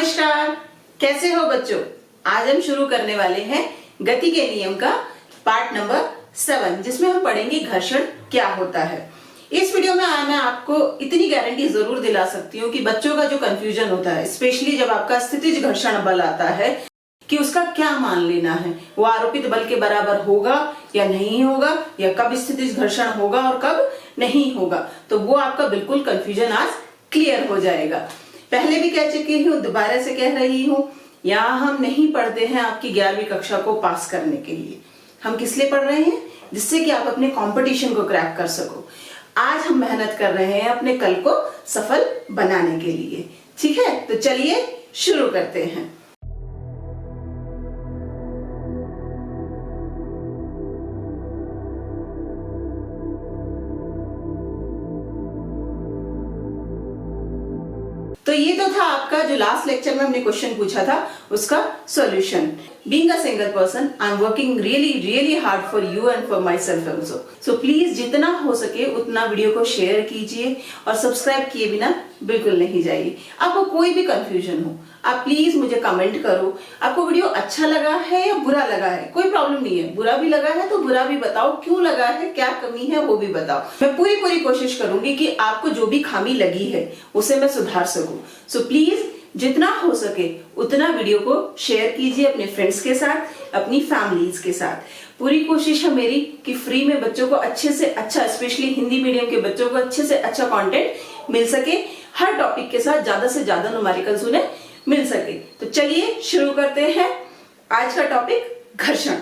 नमस्कार, कैसे हो बच्चों। आज हम शुरू करने वाले हैं गति के नियम का पार्ट नंबर 7, जिसमें हम पढ़ेंगे घर्षण क्या होता है। इस वीडियो में मैं आपको इतनी गारंटी जरूर दिला सकती हूँ कि बच्चों का जो कंफ्यूजन होता है, स्पेशली जब आपका स्थितिज घर्षण बल आता है, कि उसका क्या मान लेना है, वो आरोपित बल के बराबर होगा या नहीं होगा, या कब स्थितिज घर्षण होगा और कब नहीं होगा, तो वो आपका बिल्कुल कंफ्यूजन आज क्लियर हो जाएगा। पहले भी कह चुकी हूँ, दोबारा से कह रही हूँ, यहाँ हम नहीं पढ़ते हैं आपकी 11वीं कक्षा को पास करने के लिए। हम किस लिए पढ़ रहे हैं? जिससे कि आप अपने कंपटीशन को क्रैक कर सको। आज हम मेहनत कर रहे हैं अपने कल को सफल बनाने के लिए। ठीक है, तो चलिए शुरू करते हैं। तो ये तो था आपका जो लास्ट लेक्चर में हमने क्वेश्चन पूछा था, उसका solution. Being a single person, I'm working really hard for you and for myself also. So please जितना हो सके उतना वीडियो को शेयर कीजिए और सब्सक्राइब किए बिना बिल्कुल नहीं जाइए। आपको कोई भी कंफ्यूजन हो, आप प्लीज मुझे कमेंट करो। आपको वीडियो अच्छा लगा है या बुरा लगा है, कोई प्रॉब्लम नहीं है। बुरा भी लगा है तो बुरा भी बताओ, क्यों लगा है, क्या कमी है वो भी बताओ। मैं पूरी कोशिश करूंगी कि आपको जो भी खामी लगी है उसे मैं सुधार सकूं। सो प्लीज जितना हो सके उतना वीडियो को शेयर कीजिए अपने फ्रेंड्स के साथ, अपनी फैमिलीज के साथ। पूरी कोशिश है मेरी कि फ्री में बच्चों को अच्छे से अच्छा, स्पेशली हिंदी मीडियम के बच्चों को अच्छे से अच्छा कंटेंट मिल सके, हर टॉपिक के साथ ज्यादा से ज्यादा न्यूमेरिकल्स उन्हें मिल सके। तो चलिए शुरू करते हैं आज का टॉपिक घर्षण।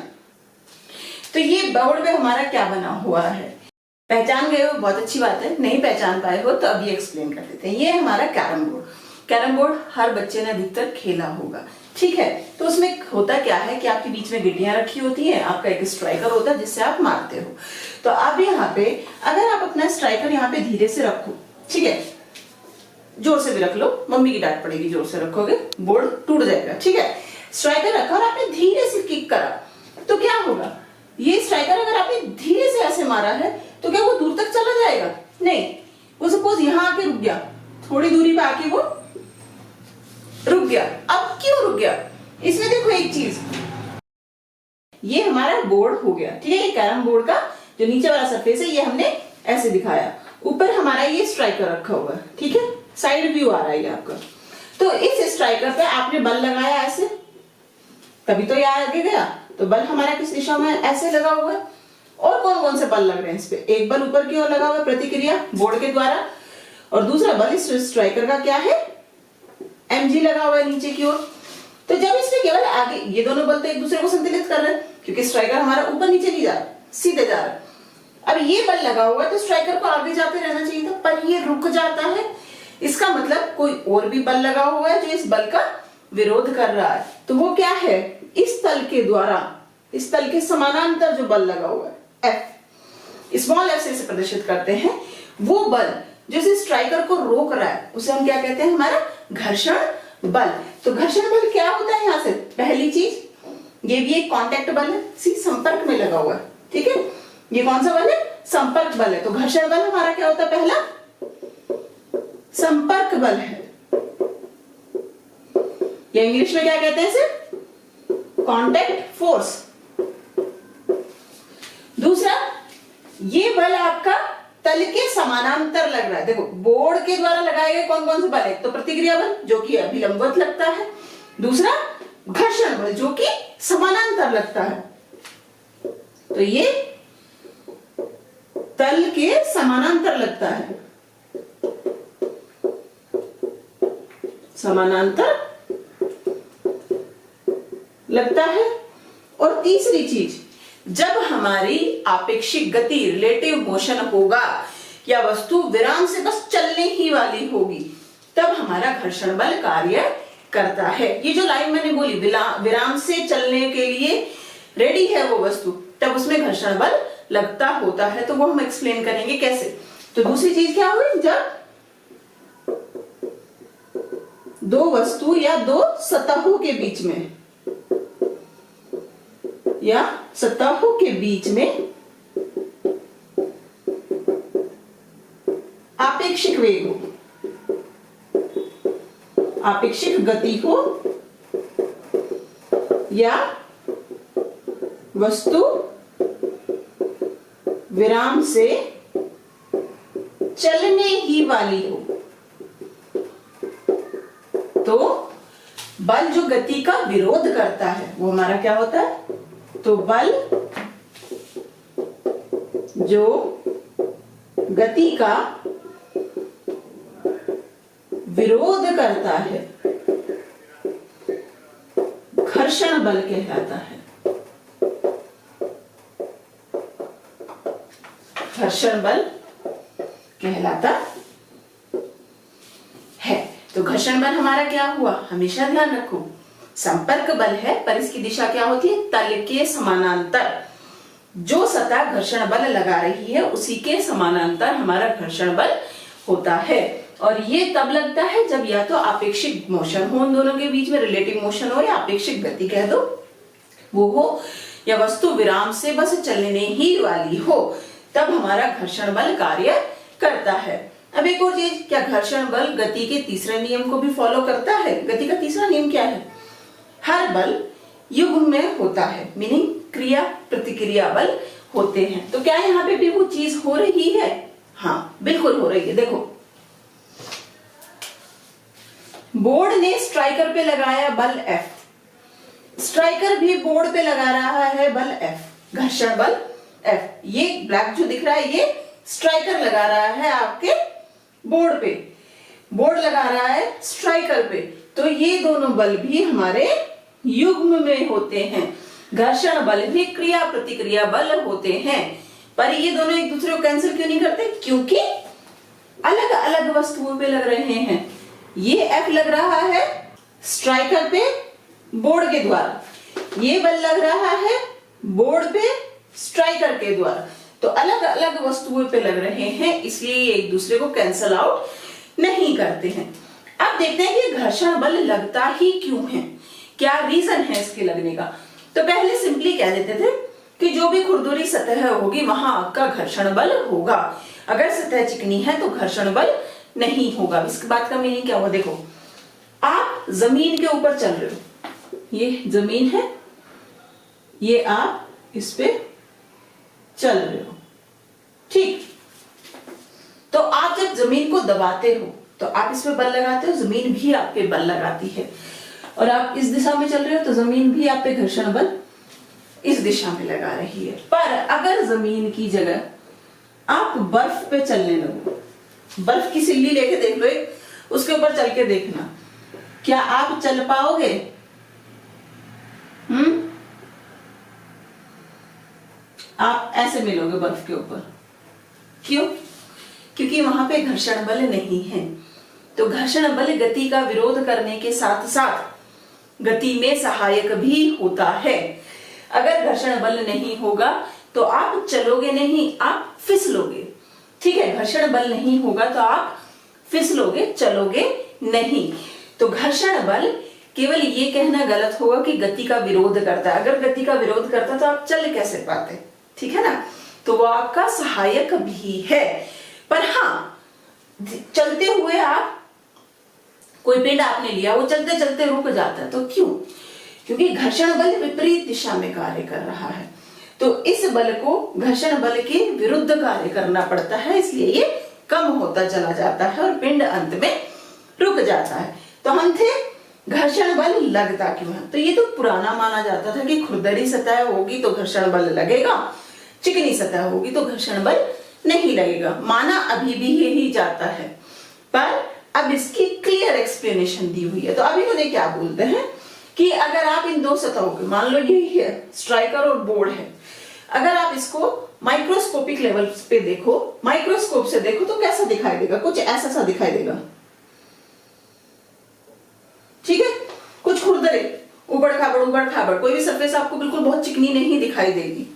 तो ये बोर्ड में हमारा क्या बना हुआ है, पहचान गए हो, बहुत अच्छी बात है। नहीं पहचान पाए हो तो अभी एक्सप्लेन कर देते हैं। ये हमारा कैरम बोर्ड। कैरम बोर्ड हर बच्चे ने अधिकतर खेला होगा, ठीक है। तो उसमें होता क्या है कि आपके बीच में गिट्टियां रखी होती हैं, आपका एक स्ट्राइकर होता है जिससे आप मारते हो। तो अब यहाँ पे अगर आप अपना स्ट्राइकर यहाँ पे धीरे से रखो, ठीक है, जोर से भी रख लो, मम्मी की डांट पड़ेगी, जोर से रखोगे बोर्ड टूट जाएगा, ठीक है। स्ट्राइकर रखा और आपने धीरे से किक करा तो क्या होगा, ये स्ट्राइकर अगर आपने धीरे से ऐसे मारा है तो क्या वो दूर तक चला जाएगा? नहीं। वो सपोज यहाँ आके रुक गया, थोड़ी दूरी पे आके वो रुक गया। अब क्यों रुक गया? इसमें देखो एक चीज, ये हमारा बोर्ड हो गया, ठीक है। ये कैरम बोर्ड का जो नीचे वाला सरफेस है ये हमने ऐसे दिखाया, ऊपर हमारा ये स्ट्राइकर रखा हुआ है, ठीक है। साइड व्यू आ रहा है ये आपका। तो इस स्ट्राइकर पे आपने बल लगाया ऐसे, तभी तो ये आगे गया। तो बल हमारा किस दिशा में ऐसे लगा हुआ है। और कौन कौन से बल लग रहे हैं इस पे? एक बल ऊपर की ओर लगा हुआ है प्रतिक्रिया बोर्ड के द्वारा, और दूसरा बल इस स्ट्राइकर का क्या है, mg लगा हुआ है नीचे की ओर। तो जब इसमें केवल आगे, ये दोनों बल तो एक दूसरे को संतुलित कर रहे हैं, क्योंकि स्ट्राइकर हमारा ऊपर नीचे नहीं जा रहा, सीधे जा रहा है। अब ये बल लगा हुआ है तो स्ट्राइकर को आगे जाते रहना चाहिए था, पर ये रुक जाता है। इसका मतलब कोई और भी बल लगा हुआ है जो इस बल का विरोध कर रहा है। तो वो क्या है, इस तल के द्वारा, इस तल के समानांतर जो बल लगा हुआ है F, स्मॉल f से इसे प्रदर्शित करते हैं। वो बल जो इस स्ट्राइकर को रोक रहा है उसे हम क्या कहते हैं, हमारा घर्षण बल। तो घर्षण बल क्या होता है? यहाँ से पहली चीज, ये भी एक कांटेक्ट बल है, सी संपर्क में लगा हुआ है, ठीक है। ये कौन सा बल है? संपर्क बल है। तो घर्षण बल हमारा क्या होता है? पहला संपर्क बल है, या इंग्लिश में क्या कहते हैं इसे? Contact force. दूसरा, ये बल आपका तल के समानांतर लग रहा है। देखो बोर्ड के द्वारा लगाए गए कौन कौन से बल है? तो प्रतिक्रिया बल जो कि अभिलंबवत लगता है, दूसरा घर्षण बल जो कि समानांतर लगता है। तो ये तल के समानांतर लगता है, समानांतर लगता है। और तीसरी चीज, जब हमारी आपेक्षिक गति, रिलेटिव मोशन होगा, या वस्तु विराम से बस चलने ही वाली होगी, तब हमारा घर्षण बल कार्य करता है। ये जो लाइन मैंने बोली, विराम से चलने के लिए रेडी है वो वस्तु, तब उसमें घर्षण बल लगता होता है। तो वो हम एक्सप्लेन करेंगे कैसे। तो दूसरी चीज क्या हुई, जब दो वस्तु या दो सतहों के बीच में, या सतहों के बीच में आपेक्षिक वेग हो, आपेक्षिक गति को या वस्तु विराम से चलने ही वाली हो। तो बल जो गति का विरोध करता है वो हमारा क्या होता है? तो बल जो गति का विरोध करता है घर्षण बल कहलाता है। घर्षण बल कहलाता है। तो घर्षण बल हमारा क्या हुआ? हमेशा ध्यान रखो, संपर्क बल है पर इसकी दिशा क्या होती है? तल के समानांतर। जो सतह घर्षण बल लगा रही है उसी के समानांतर हमारा घर्षण बल होता है। और ये तब लगता है जब या तो आपेक्षिक मोशन हो, उन दोनों के बीच में रिलेटिव मोशन हो, या आपेक्षिक गति कह दो वो हो, या वस्तु विराम से बस चलने ही वाली हो, तब हमारा घर्षण बल कार्य करता है। अब एक और चीज, क्या घर्षण बल गति के तीसरे नियम को भी फॉलो करता है? गति का तीसरा नियम क्या है? हर बल युग्म में होता है, मीनिंग क्रिया प्रतिक्रिया बल होते हैं। तो क्या यहाँ पे भी वो चीज हो रही है? हाँ बिल्कुल हो रही है। देखो, बोर्ड ने स्ट्राइकर पे लगाया बल F, स्ट्राइकर भी बोर्ड पे लगा रहा है बल F, घर्षण बल F। ये ब्लैक जो दिख रहा है ये स्ट्राइकर लगा रहा है आपके बोर्ड पे, बोर्ड लगा रहा है स्ट्राइकर पे। तो ये दोनों बल भी हमारे युग्म में होते हैं। घर्षण बल भी क्रिया प्रतिक्रिया बल होते हैं, पर ये दोनों एक दूसरे को कैंसिल क्यों नहीं करते? क्योंकि अलग अलग वस्तुओं पे लग रहे हैं। ये F लग रहा है स्ट्राइकर पे बोर्ड के द्वारा, ये बल लग रहा है बोर्ड पे स्ट्राइकर के द्वारा। तो अलग अलग वस्तुओं पे लग रहे हैं, इसलिए ये एक दूसरे को कैंसल आउट नहीं करते हैं। अब देखते हैं कि घर्षण बल लगता ही क्यों है, क्या रीजन है इसके लगने का। तो पहले सिंपली कह देते थे कि जो भी खुरदुरी सतह होगी वहां आपका घर्षण बल होगा, अगर सतह चिकनी है तो घर्षण बल नहीं होगा। इसके बात का मीनिंग क्या हुआ? देखो, आप जमीन के ऊपर चल रहे हो, ये जमीन है, ये आप इस पे चल रहे हो, ठीक। तो आप जब जमीन को दबाते हो तो आप इस पे बल लगाते हो, जमीन भी आप पे बल लगाती है। और आप इस दिशा में चल रहे हो तो जमीन भी आप पे घर्षण बल इस दिशा में लगा रही है। पर अगर जमीन की जगह आप बर्फ पे चलने लगो, बर्फ की सिल्ली लेके देख लो, एक उसके ऊपर चल के देखना, क्या आप चल पाओगे? आप ऐसे मिलोगे बर्फ के ऊपर। क्यों? क्योंकि वहां पे घर्षण बल नहीं है। तो घर्षण बल गति का विरोध करने के साथ साथ गति में सहायक भी होता है। अगर घर्षण बल नहीं होगा तो आप चलोगे नहीं, आप फिसलोगे, ठीक है। घर्षण बल नहीं होगा तो आप फिसलोगे, चलोगे नहीं। तो घर्षण बल केवल ये कहना गलत होगा कि गति का विरोध करता है। अगर गति का विरोध करता तो आप चल कैसे पाते, ठीक है ना। तो वो आपका सहायक भी है। पर हाँ, चलते हुए आप कोई पेड़ आपने लिया, वो चलते चलते रुक जाता है, तो क्यों? क्योंकि घर्षण बल विपरीत दिशा में कार्य कर रहा है। तो इस बल को घर्षण बल के विरुद्ध कार्य करना पड़ता है, इसलिए ये कम होता चला जाता है और पिंड अंत में रुक जाता है। तो हम थे घर्षण बल लगता क्यों है? तो ये तो पुराना माना जाता था कि खुरदरी सतह होगी तो घर्षण बल लगेगा, चिकनी सतह होगी तो घर्षण बल नहीं लगेगा। माना अभी भी यही जाता है, पर अब इसकी क्लियर एक्सप्लेनेशन दी हुई है। तो अभी मुझे क्या बोलते हैं कि अगर आप इन दो सतहों के, मान लो यही है स्ट्राइकर और बोर्ड है, अगर आप इसको माइक्रोस्कोपिक लेवल पे देखो, माइक्रोस्कोप से देखो तो कैसा दिखाई देगा? कुछ ऐसा सा दिखाई देगा, ठीक है। कुछ खुरदरे, उबड़ खाबड़, कोई भी सरफेस आपको बिल्कुल बहुत चिकनी नहीं दिखाई देगी।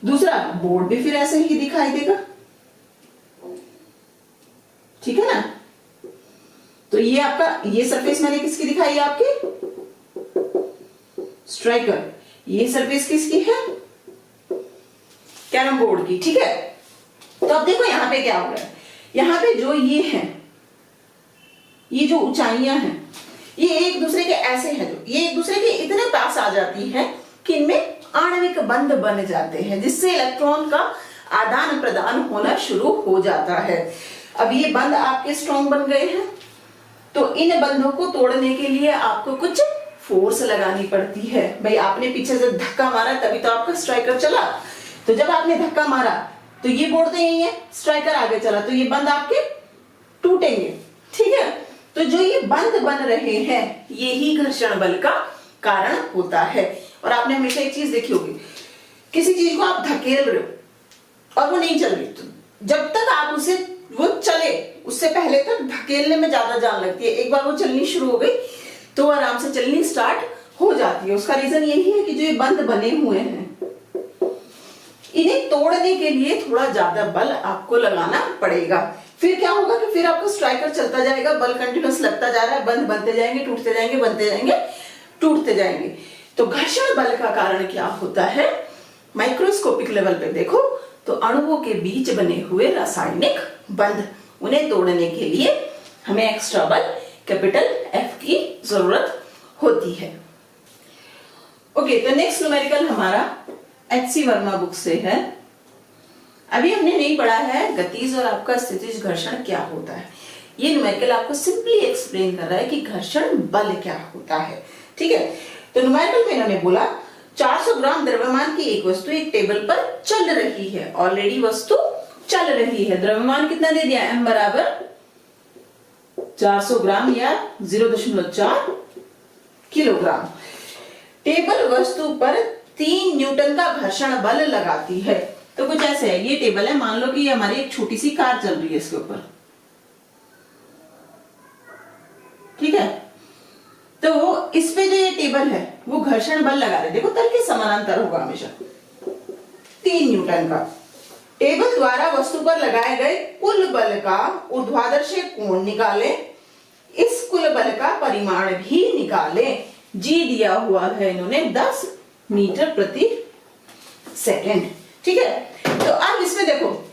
दूसरा, बोर्ड भी फिर ऐसे ही दिखाई देगा, ठीक है ना। तो ये आपका, ये सरफेस मैंने किसकी दिखाई? आपकी स्ट्राइकर। ये सरफेस किसकी है? कैरम बोर्ड की, ठीक है। तो अब देखो यहां पे क्या हो रहा है, यहां पे जो ये है ये जो ऊंचाइयां हैं ये एक दूसरे के ऐसे हैं, जो ये एक दूसरे के इतने पास आ जाती है कि इनमें आणविक बंध बन जाते हैं, जिससे इलेक्ट्रॉन का आदान प्रदान होना शुरू हो जाता है। अब ये बंध आपके स्ट्रॉन्ग बन गए हैं, तो इन बंधों को तोड़ने के लिए आपको कुछ फोर्स लगानी पड़ती है। भाई आपने पीछे से धक्का मारा तभी तो आपका स्ट्राइकर चला, तो जब आपने धक्का मारा तो ये बोर्ड यही है, स्ट्राइकर आगे चला तो ये बंध आपके टूटेंगे, ठीक है। तो जो ये बंध बन रहे हैं यही घर्षण बल का कारण होता है। और आपने हमेशा एक चीज देखी होगी, किसी चीज को आप धकेल रहे हो और वो नहीं चल रही, तो जब तक आप उसे वो चले उससे पहले तक धकेलने में ज्यादा जान लगती है। एक बार वो चलनी शुरू हो गई तो आराम से चलनी स्टार्ट हो जाती है। उसका रीजन यही है कि जो ये बंध बने हुए हैं इन्हें तोड़ने के लिए थोड़ा ज्यादा बल आपको लगाना पड़ेगा। फिर क्या होगा कि फिर आपका स्ट्राइकर चलता जाएगा, बल कंटिन्यूस लगता जा रहा है, बंध बनते जाएंगे, टूटते जाएंगे, बनते जाएंगे, टूटते जाएंगे। तो घर्षण बल का कारण क्या होता है, माइक्रोस्कोपिक लेवल पे देखो तो अणुओं के बीच बने हुए रासायनिक बंध, उन्हें तोड़ने के लिए हमें एक्स्ट्रा बल कैपिटल एफ की जरूरत होती है। ओके, तो नेक्स्ट न्यूमेरिकल हमारा एच.सी. वर्मा बुक से है। अभी हमने नहीं पढ़ा है गतिज और आपका स्थितिज घर्षण क्या होता है। ये न्यूमेरिकल आपको सिंपली एक्सप्लेन कर रहा है कि घर्षण बल क्या होता है, ठीक है। तो न्यूमेरिकल में इन्होंने बोला 400 ग्राम द्रव्यमान की एक वस्तु एक टेबल पर चल रही है। ऑलरेडी वस्तु चल रही है। द्रव्यमान कितना दे दिया, m बराबर 400 ग्राम या 0.4 किलोग्राम। टेबल वस्तु पर 3 न्यूटन का घर्षण बल लगाती है। तो कुछ ऐसे है, ये टेबल है, मान लो कि ये हमारी एक छोटी सी कार चल रही है इसके ऊपर, ठीक है। तो इस पे जो ये टेबल है वो घर्षण बल लगा रहे, देखो तल के समानांतर होगा हमेशा, 3 न्यूटन का। टेबल द्वारा वस्तु पर लगाए गए कुल बल का ऊर्ध्वाधर से कोण निकाले, इस कुल बल का परिमाण भी निकाले। जी दिया हुआ है इन्होंने 10 मीटर प्रति सेकेंड, ठीक है। तो अब इसमें देखो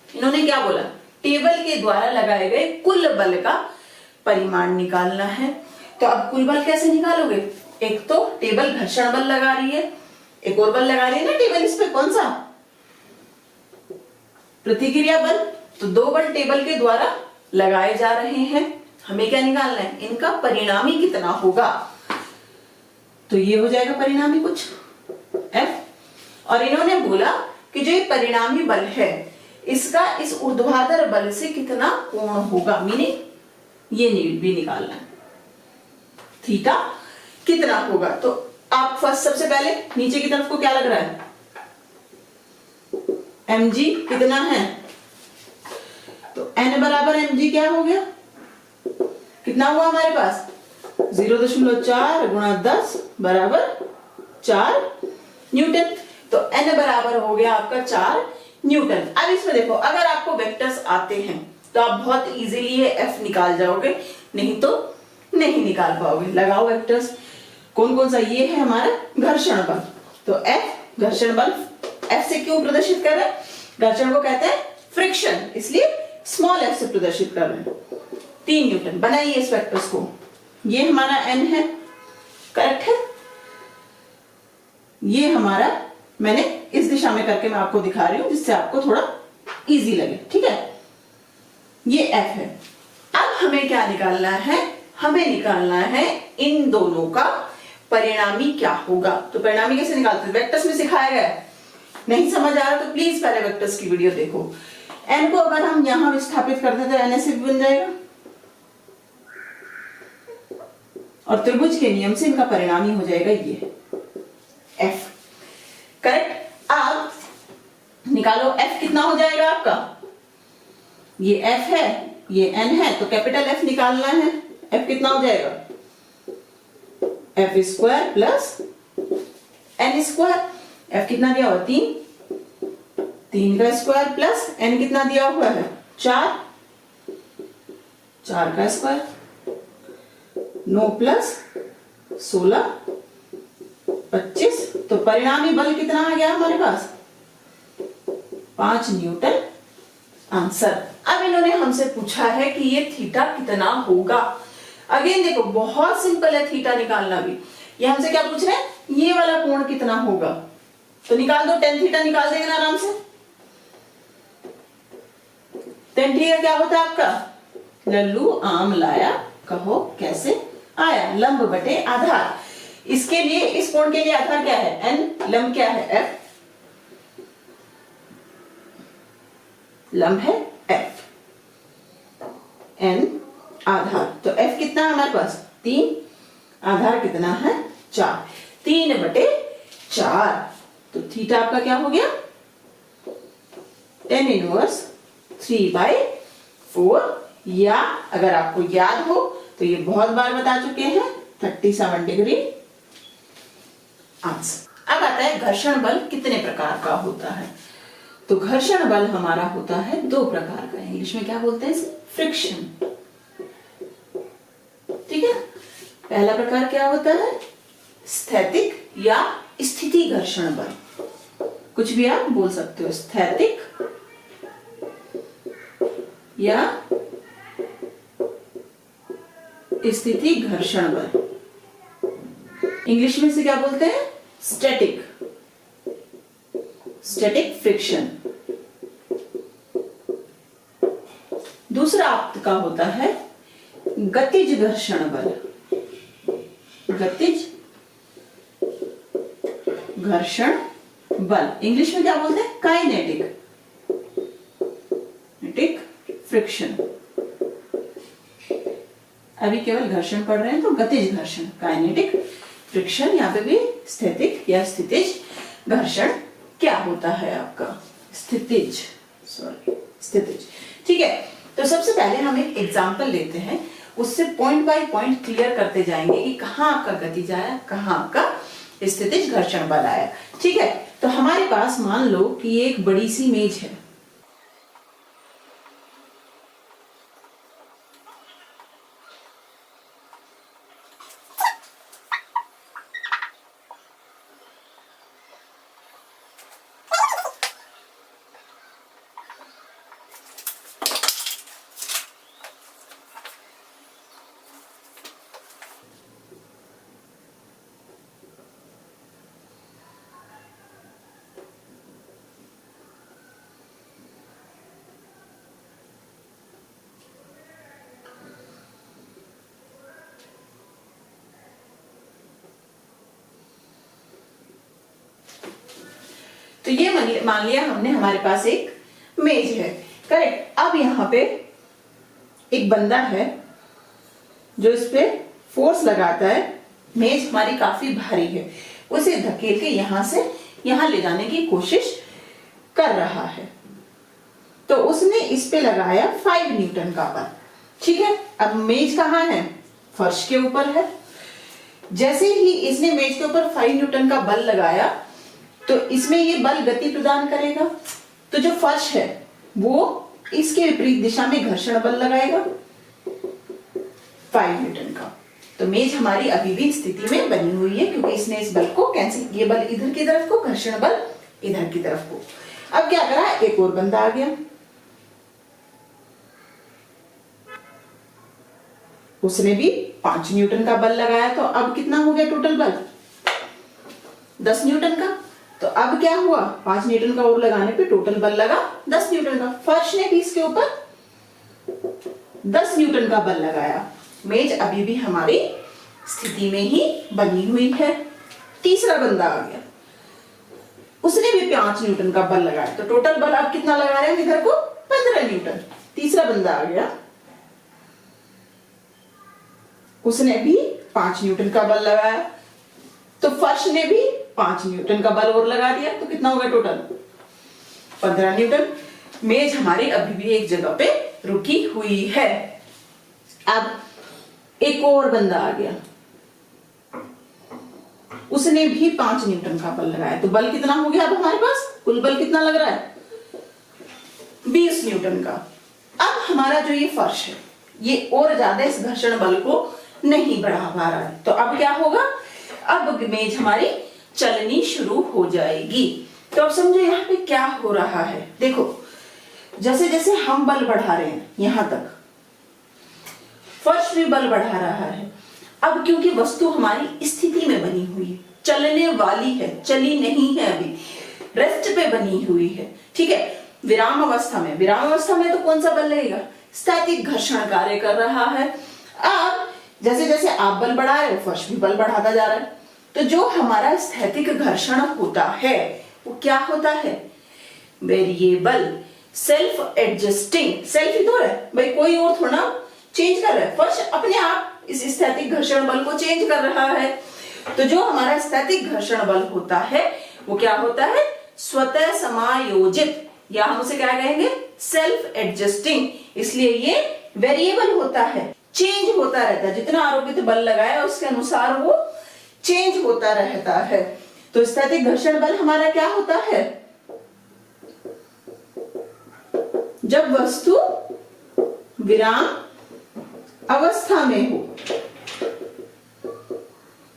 इन्होंने क्या बोला, टेबल के द्वारा लगाए गए कुल बल का परिमाण निकालना है। तो अब कुल बल कैसे निकालोगे, एक तो टेबल घर्षण बल लगा रही है, एक और बल लगा रही है ना टेबल, इस पे कौन सा, प्रतिक्रिया बल। तो 2 बल टेबल के द्वारा लगाए जा रहे हैं, हमें क्या निकालना है, इनका परिणामी कितना होगा। तो ये हो जाएगा परिणामी कुछ F। और इन्होंने बोला कि जो ये परिणामी बल है इसका इस ऊर्ध्वाधर बल से कितना कोण होगा, मीनिंग ये भी निकालना है, थीटा कितना होगा। तो आप फर्स्ट सबसे पहले नीचे की तरफ को क्या लग रहा है, mg कितना है, तो n बराबर mg क्या हो गया, कितना हुआ हमारे पास 0.4 गुणा 10 बराबर 4 न्यूटन। तो n बराबर हो गया आपका 4 न्यूटन। अब इसमें देखो अगर आपको वेक्टर्स आते हैं तो आप बहुत इजीली ये f निकाल जाओगे, नहीं तो नहीं निकाल पाओगे। लगाओ वेक्टर्स, कौन कौन सा, ये है हमारा घर्षण बल, तो F घर्षण बल, F से क्यों प्रदर्शित कर रहे हैं, घर्षण को कहते हैं फ्रिक्शन, इसलिए स्मॉल f से प्रदर्शित कर रहे हैं। 3 न्यूटन बनाइए इस वेक्टर्स को, ये हमारा n है, करेक्ट है। ये हमारा, मैंने इस दिशा में करके मैं आपको दिखा रही हूं जिससे आपको थोड़ा इजी लगे, ठीक है। ये f है। अब हमें क्या निकालना है, हमें निकालना है इन दोनों का परिणामी क्या होगा। तो परिणामी कैसे निकालते हैं, वेक्टर्स में सिखाया गया है, नहीं समझ आ रहा तो प्लीज पहले वेक्टर्स की वीडियो देखो। n को अगर हम यहां विस्थापित कर दें तो n ऐसे भी बन जाएगा, और त्रिभुज के नियम से इनका परिणामी हो जाएगा ये f, करेक्ट। अब निकालो f कितना हो जाएगा आपका, ये f है, ये n है, तो कैपिटल F निकालना है। f कितना हो जाएगा, f square plus n square. f कितना दिया हुआ 3 का स्क्वायर प्लस n कितना दिया हुआ है 4 का स्क्वायर, 9 प्लस 16 25। तो परिणामी बल कितना आ गया हमारे पास 5 न्यूटन आंसर। अब इन्होंने हमसे पूछा है कि ये थीटा कितना होगा। अगेन देखो बहुत सिंपल है थीटा निकालना भी। ये हमसे क्या पूछ रहे हैं, ये वाला कोण कितना होगा, तो निकाल दो, tan थीटा निकाल देंगे ना आराम से। tan थीटा क्या होता है आपका, लल्लू आम लाया कहो कैसे आया, लंब बटे आधार। इसके लिए, इस कोण के लिए आधार क्या है n, लंब क्या है f, लंब है f, n आधार, तो f कितना है हमारे पास 3, आधार कितना है 4, 3/4, तो थीटा आपका क्या हो गया tan इनवर्स 3/4, या अगर आपको याद हो तो ये बहुत बार बता चुके हैं 37 डिग्री आंसर। अब आता है घर्षण बल कितने प्रकार का होता है। तो घर्षण बल हमारा होता है 2 प्रकार का, इंग्लिश में क्या बोलते हैं इसे, फ्रिक्शन। ठीक है, पहला प्रकार क्या होता है, स्थैतिक या स्थिति घर्षण बल, कुछ भी आप बोल सकते हो, स्थैतिक या स्थिति घर्षण बल। इंग्लिश में से क्या बोलते हैं, स्टैटिक, स्टैटिक फ्रिक्शन। दूसरा आपका होता है गतिज घर्षण बल, गतिज घर्षण बल, इंग्लिश में क्या बोलते हैं, काइनेटिक फ्रिक्शन। अभी केवल घर्षण पढ़ रहे हैं तो गतिज घर्षण, काइनेटिक फ्रिक्शन, यहाँ पे भी स्थितिक या स्थितिज घर्षण क्या होता है आपका, स्थितिज, स्थितिज। ठीक है, तो सबसे पहले हम एक एग्जांपल लेते हैं, उससे पॉइंट बाय पॉइंट क्लियर करते जाएंगे कि कहाँ आपका गतिज आया, कहाँ आपका स्थितिज घर्षण बल आया। ठीक है, तो हमारे पास मान लो कि ये एक बड़ी सी मेज है, तो ये मान लिया हमने हमारे पास एक मेज है, करेक्ट। अब यहाँ पे एक बंदा है जो इस पे फोर्स लगाता है, मेज हमारी काफी भारी है, उसे धकेल के यहां से यहां ले जाने की कोशिश कर रहा है। तो उसने इस पे लगाया 5 न्यूटन का बल। ठीक है, अब मेज कहाँ है, फर्श के ऊपर है। जैसे ही इसने मेज के ऊपर 5 न्यूटन का बल लगाया तो इसमें ये बल गति प्रदान करेगा, तो जो फर्श है वो इसके विपरीत दिशा में घर्षण बल लगाएगा 5 न्यूटन का। तो मेज हमारी अभी भी स्थिति में बनी हुई है क्योंकि इसने इस बल को कैंसिल, ये बल इधर की तरफ को, घर्षण बल इधर की तरफ को। अब क्या करा, एक और बंदा आ गया, उसने भी 5 न्यूटन का बल लगाया, तो अब कितना हो गया टोटल बल 10 न्यूटन का। तो अब क्या हुआ, 5 न्यूटन का और लगाने पे टोटल बल लगा 10 न्यूटन का। फर्श ने भी इसके ऊपर 10 न्यूटन का बल लगाया। मेज अभी भी हमारी स्थिति में ही बनी हुई है। तीसरा बंदा आ गया, उसने भी 5 न्यूटन का बल लगाया, तो टोटल बल अब कितना लगा रहे हैं इधर को, 15 न्यूटन। तीसरा बंदा आ गया, उसने भी 5 न्यूटन का बल लगाया, तो फर्श ने भी 5 न्यूटन का बल और लगा दिया, तो कितना होगा टोटल 15 न्यूटन। मेज हमारी अभी भी एक जगह पे रुकी हुई है। अब एक और बंदा आ गया, उसने भी 5 न्यूटन का बल लगाया, तो बल कितना हो गया अब हमारे पास, कुल बल कितना लग रहा है 20 न्यूटन का। अब हमारा जो ये फर्श है ये और ज्यादा इस घर्षण बल को नहीं बढ़ा पा रहा है, तो अब क्या होगा, अब मेज हमारी चलनी शुरू हो जाएगी। तो अब समझो यहाँ पे क्या हो रहा है, देखो जैसे जैसे हम बल बढ़ा रहे हैं यहां तक, फर्श भी बल बढ़ा रहा है। अब क्योंकि वस्तु हमारी स्थिति में बनी हुई है, चलने वाली है, चली नहीं है, अभी रेस्ट पे बनी हुई है, ठीक है। विराम अवस्था में तो कौन सा बल लगेगा? स्थैतिक घर्षण कार्य कर रहा है। अब जैसे जैसे आप बल बढ़ा रहे हो, फर्श भी बल बढ़ाता जा रहा है। तो जो हमारा स्थैतिक घर्षण होता है वो क्या होता है? Variable, self adjusting. सेल्फ ही तो है भाई, कोई और थोड़ा चेंज कर रहा है, फर्श अपने आप इस स्थैतिक घर्षण बल को चेंज कर रहा है। तो जो हमारा स्थैतिक घर्षण बल होता है वो क्या होता है? स्वतः समायोजित, या हम उसे क्या कहेंगे? Self adjusting. इसलिए ये वेरिएबल होता है, चेंज होता रहता है। जितना आरोपित बल लगाया उसके अनुसार वो चेंज होता रहता है। तो स्थैतिक घर्षण बल हमारा क्या होता है? जब वस्तु विराम अवस्था में हो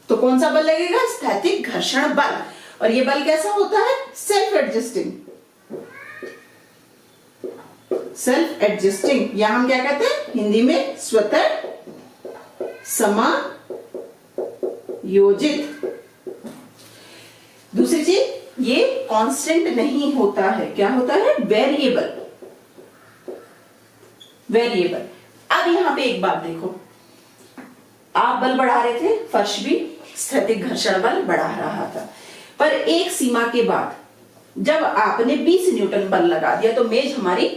तो कौन सा बल लगेगा? स्थैतिक घर्षण बल। और ये बल कैसा होता है? Self adjusting. सेल्फ एडजस्टिंग, या हम क्या कहते हैं हिंदी में? स्वतः समायोजित। दूसरी चीज, ये कांस्टेंट नहीं होता है, क्या होता है? वेरिएबल। वेरिएबल। अब यहां पे एक बात देखो, आप बल बढ़ा रहे थे, फर्श भी स्थैतिक घर्षण बल बढ़ा रहा था, पर एक सीमा के बाद जब आपने 20 न्यूटन बल लगा दिया तो मेज हमारी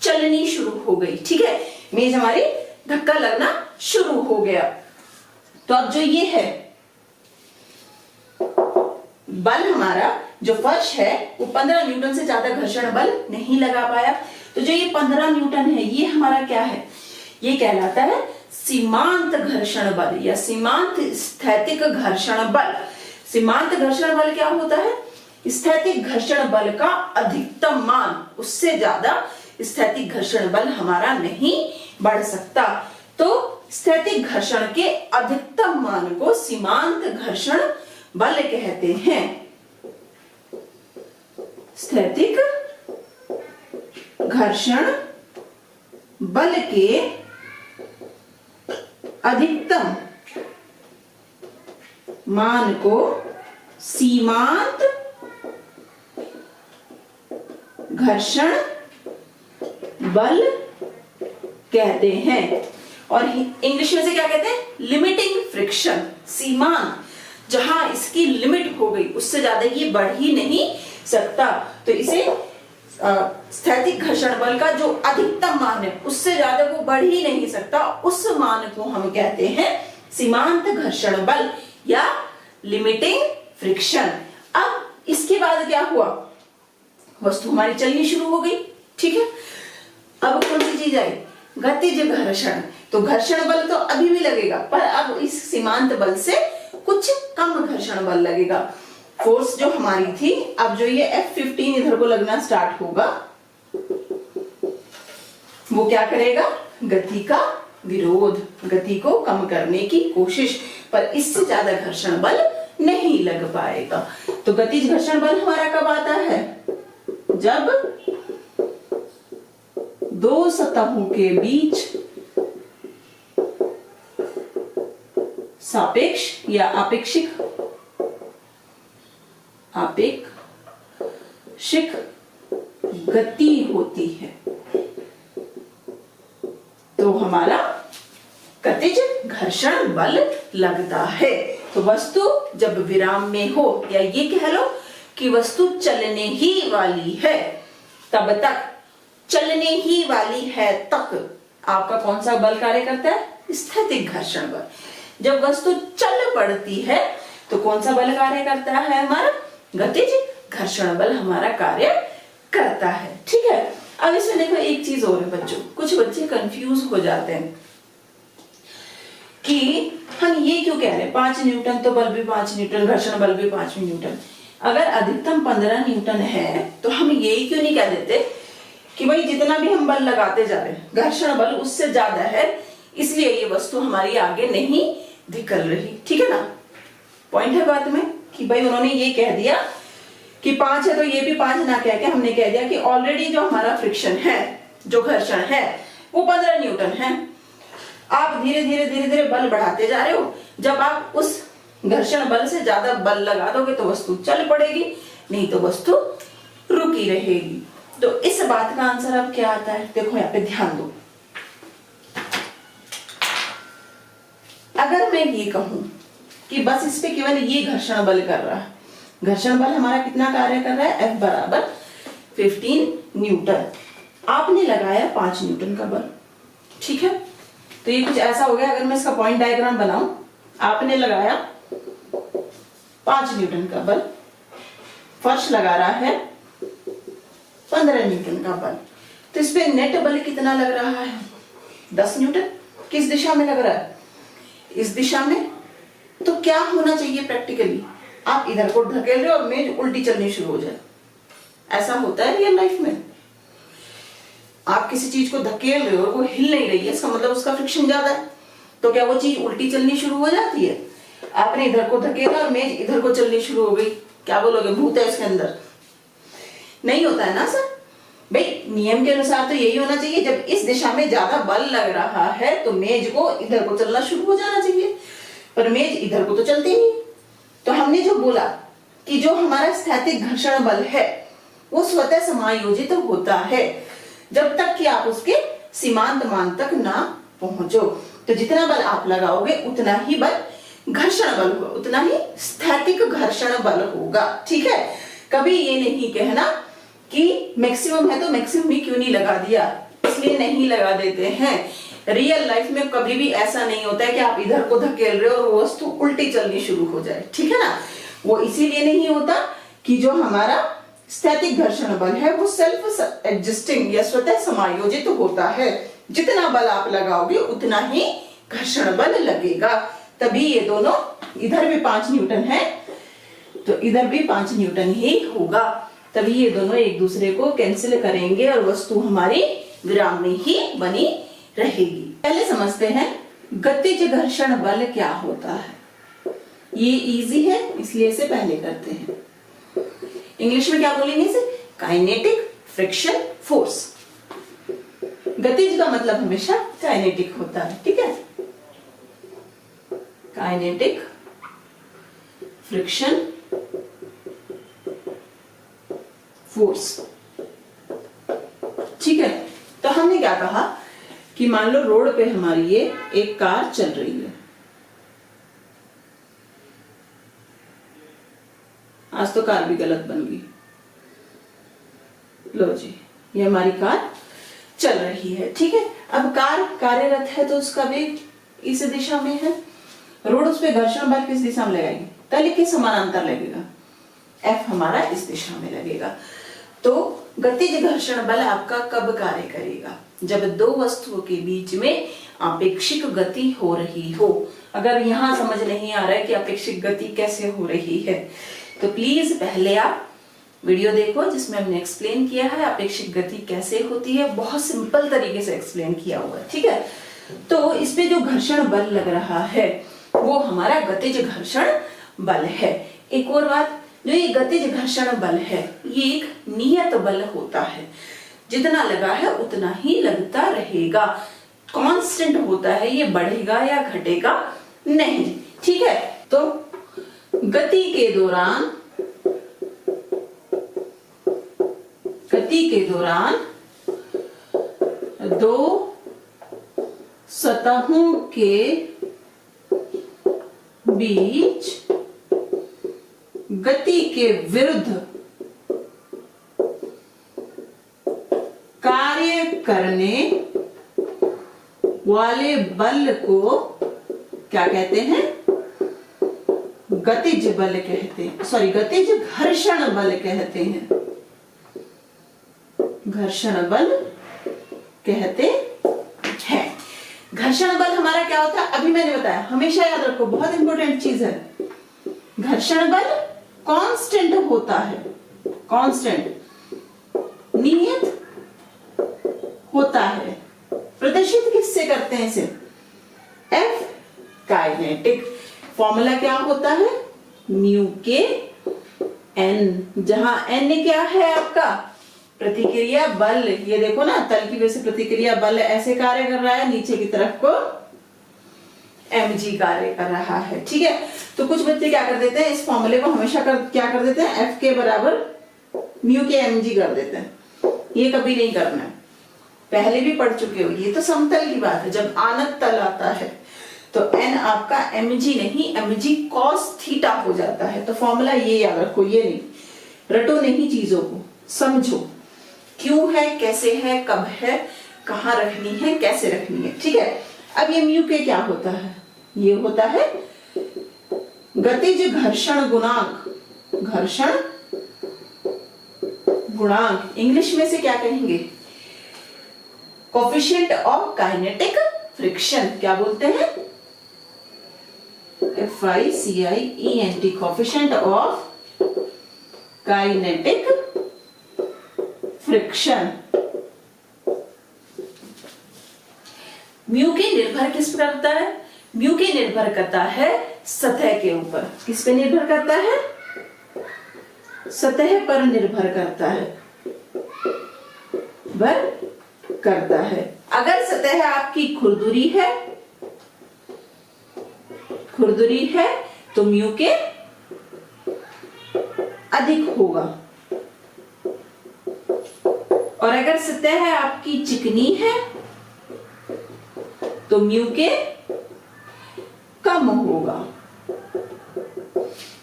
चलनी शुरू हो गई, ठीक है। मेज हमारी धक्का लगना शुरू हो गया। तो अब जो ये है बल हमारा, जो फर्श है वो 15 न्यूटन से ज्यादा घर्षण बल नहीं लगा पाया। तो जो ये 15 न्यूटन है ये हमारा क्या है? ये कहलाता है सीमांत घर्षण बल या सीमांत स्थैतिक घर्षण बल। सीमांत घर्षण बल क्या होता है? स्थैतिक घर्षण बल का अधिकतम मान, उससे ज्यादा स्थैतिक घर्षण बल हमारा नहीं बढ़ सकता। तो स्थैतिक घर्षण के अधिकतम मान को सीमांत घर्षण बल कहते हैं। स्थैतिक घर्षण बल के अधिकतम मान को सीमांत घर्षण बल कहते हैं। और इंग्लिश में से क्या कहते हैं? Limiting friction. सीमांत, जहां इसकी लिमिट हो गई उससे ज्यादा ये बढ़ ही नहीं सकता। तो इसे स्थैतिक घर्षण बल का जो अधिकतम मान है उससे ज्यादा वो बढ़ ही नहीं सकता, उस मान को हम कहते हैं सीमांत घर्षण बल या लिमिटिंग फ्रिक्शन। अब इसके बाद क्या हुआ? वस्तु हमारी चलनी शुरू हो गई, ठीक है। अब कौन सी चीज आई? गतिज घर्षण। तो घर्षण बल तो अभी भी लगेगा, पर अब इस सीमांत बल से कुछ कम घर्षण बल लगेगा। फोर्स जो हमारी थी, अब जो ये F15 इधर को लगना स्टार्ट होगा वो क्या करेगा? गति का विरोध, गति को कम करने की कोशिश, पर इससे ज्यादा घर्षण बल नहीं लग पाएगा। तो गतिज घर्षण बल हमारा कब आता है? जब दो सतहों के बीच सापेक्ष या आपेक्षिक गति होती है तो हमारा गतिज घर्षण बल लगता है। तो वस्तु जब विराम में हो, या ये कह लो कि वस्तु चलने ही वाली है, तब तक, चलने ही वाली है तक आपका कौन सा बल कार्य करता है? स्थैतिक घर्षण बल। जब वस्तु चल पड़ती है तो कौन सा बल कार्य करता है? हमारा गतिज घर्षण बल हमारा कार्य करता है, ठीक है। अब इसमें देखो एक चीज और है बच्चों, कुछ बच्चे कंफ्यूज हो जाते हैं कि हम ये क्यों कह रहे हैं 5 न्यूटन, तो बल भी 5 न्यूटन, घर्षण बल भी 5 न्यूटन। अगर अधिकतम 15 न्यूटन है तो हम यही क्यों नहीं कह देते कि भाई जितना भी हम बल लगाते जा रहे हैं घर्षण बल उससे ज्यादा है, इसलिए ये वस्तु हमारी आगे नहीं निकल रही, ठीक है ना। पॉइंट है बात में कि भाई उन्होंने ये कह दिया कि 5 है तो ये भी 5 ना कह के हमने कह दिया कि ऑलरेडी जो हमारा फ्रिक्शन है, जो घर्षण है, वो 15 न्यूटन है। आप धीरे धीरे धीरे धीरे बल बढ़ाते जा रहे हो। जब आप उस घर्षण बल से ज्यादा बल लगा दोगे तो वस्तु चल पड़ेगी, नहीं तो वस्तु रुकी रहेगी। तो इस बात का आंसर अब क्या आता है, देखो यहाँ पे ध्यान दो। अगर मैं ये कहूं कि बस इस पे केवल ये घर्षण बल कर रहा है, घर्षण बल हमारा कितना कार्य कर रहा है, F बराबर 15 न्यूटन। आपने लगाया 5 न्यूटन का बल, ठीक है। तो ये कुछ ऐसा हो गया, अगर मैं इसका पॉइंट डायग्राम बनाऊं, आपने लगाया 5 न्यूटन का बल, फर्श लगा रहा है 15 न्यूटन का बल, तो इस पे नेट बल कितना लग रहा है, 10 न्यूटन। किस दिशा में लग रहा है, इस दिशा में। तो क्या होना चाहिए प्रैक्टिकली, आप इधर को धकेल रहे हो और मेज उल्टी चलनी शुरू हो जाए। ऐसा होता है रियल लाइफ में। आप किसी चीज को धकेल रहे हो और वो हिल नहीं रही है, इसका मतलब उसका फ्रिक्शन ज्यादा है, तो क्या वो चीज उल्टी चलनी शुरू हो जाती है। आपने इधर को धकेला और मेज इधर को चलनी शुरू हो गई, क्या बोलोगे, भूत है इसके अंदर। नहीं होता है ना सर भाई, नियम के अनुसार तो यही होना चाहिए, जब इस दिशा में ज्यादा बल लग रहा है तो मेज को इधर को चलना शुरू हो जाना चाहिए, पर मेज इधर को तो चलती नहीं। तो हमने जो बोला कि जो हमारा स्थैतिक घर्षण बल है वो स्वतः समायोजित होता है जब तक कि आप उसके सीमांत मान तक ना पहुंचो। तो जितना बल आप लगाओगे उतना ही बल घर्षण बल होगा, उतना ही स्थैतिक घर्षण बल होगा, ठीक है। कभी ये नहीं कहना कि मैक्सिमम है तो मैक्सिमम ही क्यों नहीं लगा दिया, इसलिए नहीं लगा देते हैं। रियल लाइफ में कभी भी ऐसा नहीं होता है कि आप इधर को धकेल रहे हो और वो वस्तु उल्टी चलनी शुरू हो जाए, ठीक है ना। वो इसीलिए नहीं होता कि जो हमारा स्थैतिक घर्षण बल है वो सेल्फ एडजस्टिंग या स्वतः समायोजित होता है। जितना बल आप लगाओगे उतना ही घर्षण बल लगेगा। तभी ये दोनों, इधर भी 5 न्यूटन है तो इधर भी 5 न्यूटन ही होगा, तभी ये दोनों एक दूसरे को कैंसिल करेंगे और वस्तु हमारी विराम में ही बनी रहेगी। पहले समझते हैं गतिज घर्षण बल क्या होता है। ये इजी है इसलिए इसे पहले करते हैं। इंग्लिश में क्या बोलेंगे इसे, काइनेटिक फ्रिक्शन फोर्स। गतिज का मतलब हमेशा काइनेटिक होता है, ठीक है। काइनेटिक फ्रिक्शन फोर्स, ठीक है। तो हमने क्या कहा कि मान लो रोड पे हमारी ये एक कार चल रही है। आज तो कार भी गलत बन गई, लो जी, ये हमारी कार चल रही है, ठीक है। अब कार कार्यरत है तो उसका वेग इस दिशा में है, रोड उस पे घर्षण बल किस दिशा में लगाएगी, तल के समानांतर लगेगा, F हमारा इस दिशा में लगेगा। तो गतिज घर्षण बल आपका कब कार्य करेगा, जब दो वस्तुओं के बीच में आपेक्षिक गति हो रही हो। अगर यहां समझ नहीं आ रहा है कि आपेक्षिक गति कैसे हो रही है तो प्लीज पहले आप वीडियो देखो जिसमें हमने एक्सप्लेन किया है आपेक्षिक गति कैसे होती है, बहुत सिंपल तरीके से एक्सप्लेन किया हुआ है, ठीक है। तो इस पे जो घर्षण बल लग रहा है वो हमारा गतिज घर्षण बल है। एक और बात, जो ये गतिज घर्षण बल है ये एक नियत बल होता है, जितना लगा है उतना ही लगता रहेगा, कांस्टेंट होता है, ये बढ़ेगा या घटेगा नहीं, ठीक है। तो गति के दौरान दो सतहों के बीच गति के विरुद्ध कार्य करने वाले बल को क्या कहते हैं, गतिज बल कहते हैं, सॉरी गतिज घर्षण बल कहते हैं, घर्षण बल कहते हैं। घर्षण बल हमारा क्या होता है, अभी मैंने बताया, हमेशा याद रखो, बहुत इंपॉर्टेंट चीज है। घर्षण बल कांस्टेंट होता है, कांस्टेंट नियत होता है। प्रदर्शित किससे करते हैं इसे, F काइनेटिक। फॉर्मूला क्या होता है, म्यू के एन, जहां एन क्या है आपका प्रतिक्रिया बल। ये देखो ना, तल की वजह से प्रतिक्रिया बल ऐसे कार्य कर रहा है, नीचे की तरफ को mg कार्य कर रहा है। ठीक है, तो कुछ बच्चे क्या कर देते हैं, इस फॉर्मूले को हमेशा क्या कर देते हैं, एफ के बराबर म्यू के mg कर देते हैं। ये कभी नहीं करना है, पहले भी पढ़ चुके हो। ये तो समतल की बात है, जब आनत तल आता है तो n आपका mg नहीं mg cos थीटा हो जाता है। तो फॉर्मूला ये याद रखो, ये नहीं रटो नहीं, चीजों को समझो, क्यों है, कैसे है, कब है, कहाँ रखनी है, कैसे रखनी है। ठीक है, अब ये म्यू के क्या होता है, ये होता है गतिज घर्षण गुणांक। घर्षण गुणांक इंग्लिश में से क्या कहेंगे, कोफिशिएंट ऑफ काइनेटिक फ्रिक्शन। क्या बोलते हैं, FICIENT, coefficient of kinetic friction. Mu के निर्भर किस पर करता है, म्यू के निर्भर करता है सतह के ऊपर। किस पे निर्भर करता है, सतह पर निर्भर करता है, करता है। अगर सतह आपकी खुरदुरी है तो म्यू के अधिक होगा, और अगर सतह आपकी चिकनी है तो म्यू के कम होगा।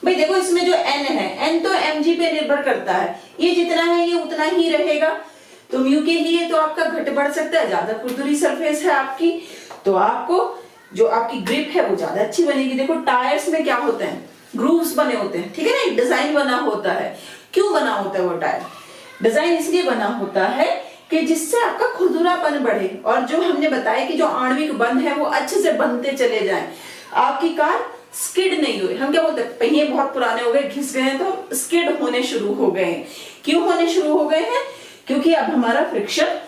भाई देखो, इसमें जो n है, n तो mg पे निर्भर करता है, ये जितना है ये उतना ही रहेगा। तो म्यू के लिए तो आपका घट बढ़ सकता है, ज्यादा खुरदुरी सरफेस है आपकी तो आपको जो आपकी ग्रिप है वो ज्यादा अच्छी बनेगी। देखो टायर्स में क्या होते हैं, ग्रूव्स बने होते हैं, ठीक है ना, एक डिजाइन बना होता है। क्यों बना होता है वो टायर, डिजाइन इसलिए बना होता है कि जिससे आपका खुरदुरापन बढ़े, और जो हमने बताया कि जो आणविक बंध है वो अच्छे से बनते चले जाएं, आपकी कार स्किड नहीं हुई। हम क्या बोलते हैं, पहिए बहुत पुराने हो गए, घिस गए हैं, तो स्किड होने शुरू हो गए हैं। क्यों होने शुरू हो गए हैं, क्योंकि अब हमारा फ्रिक्शन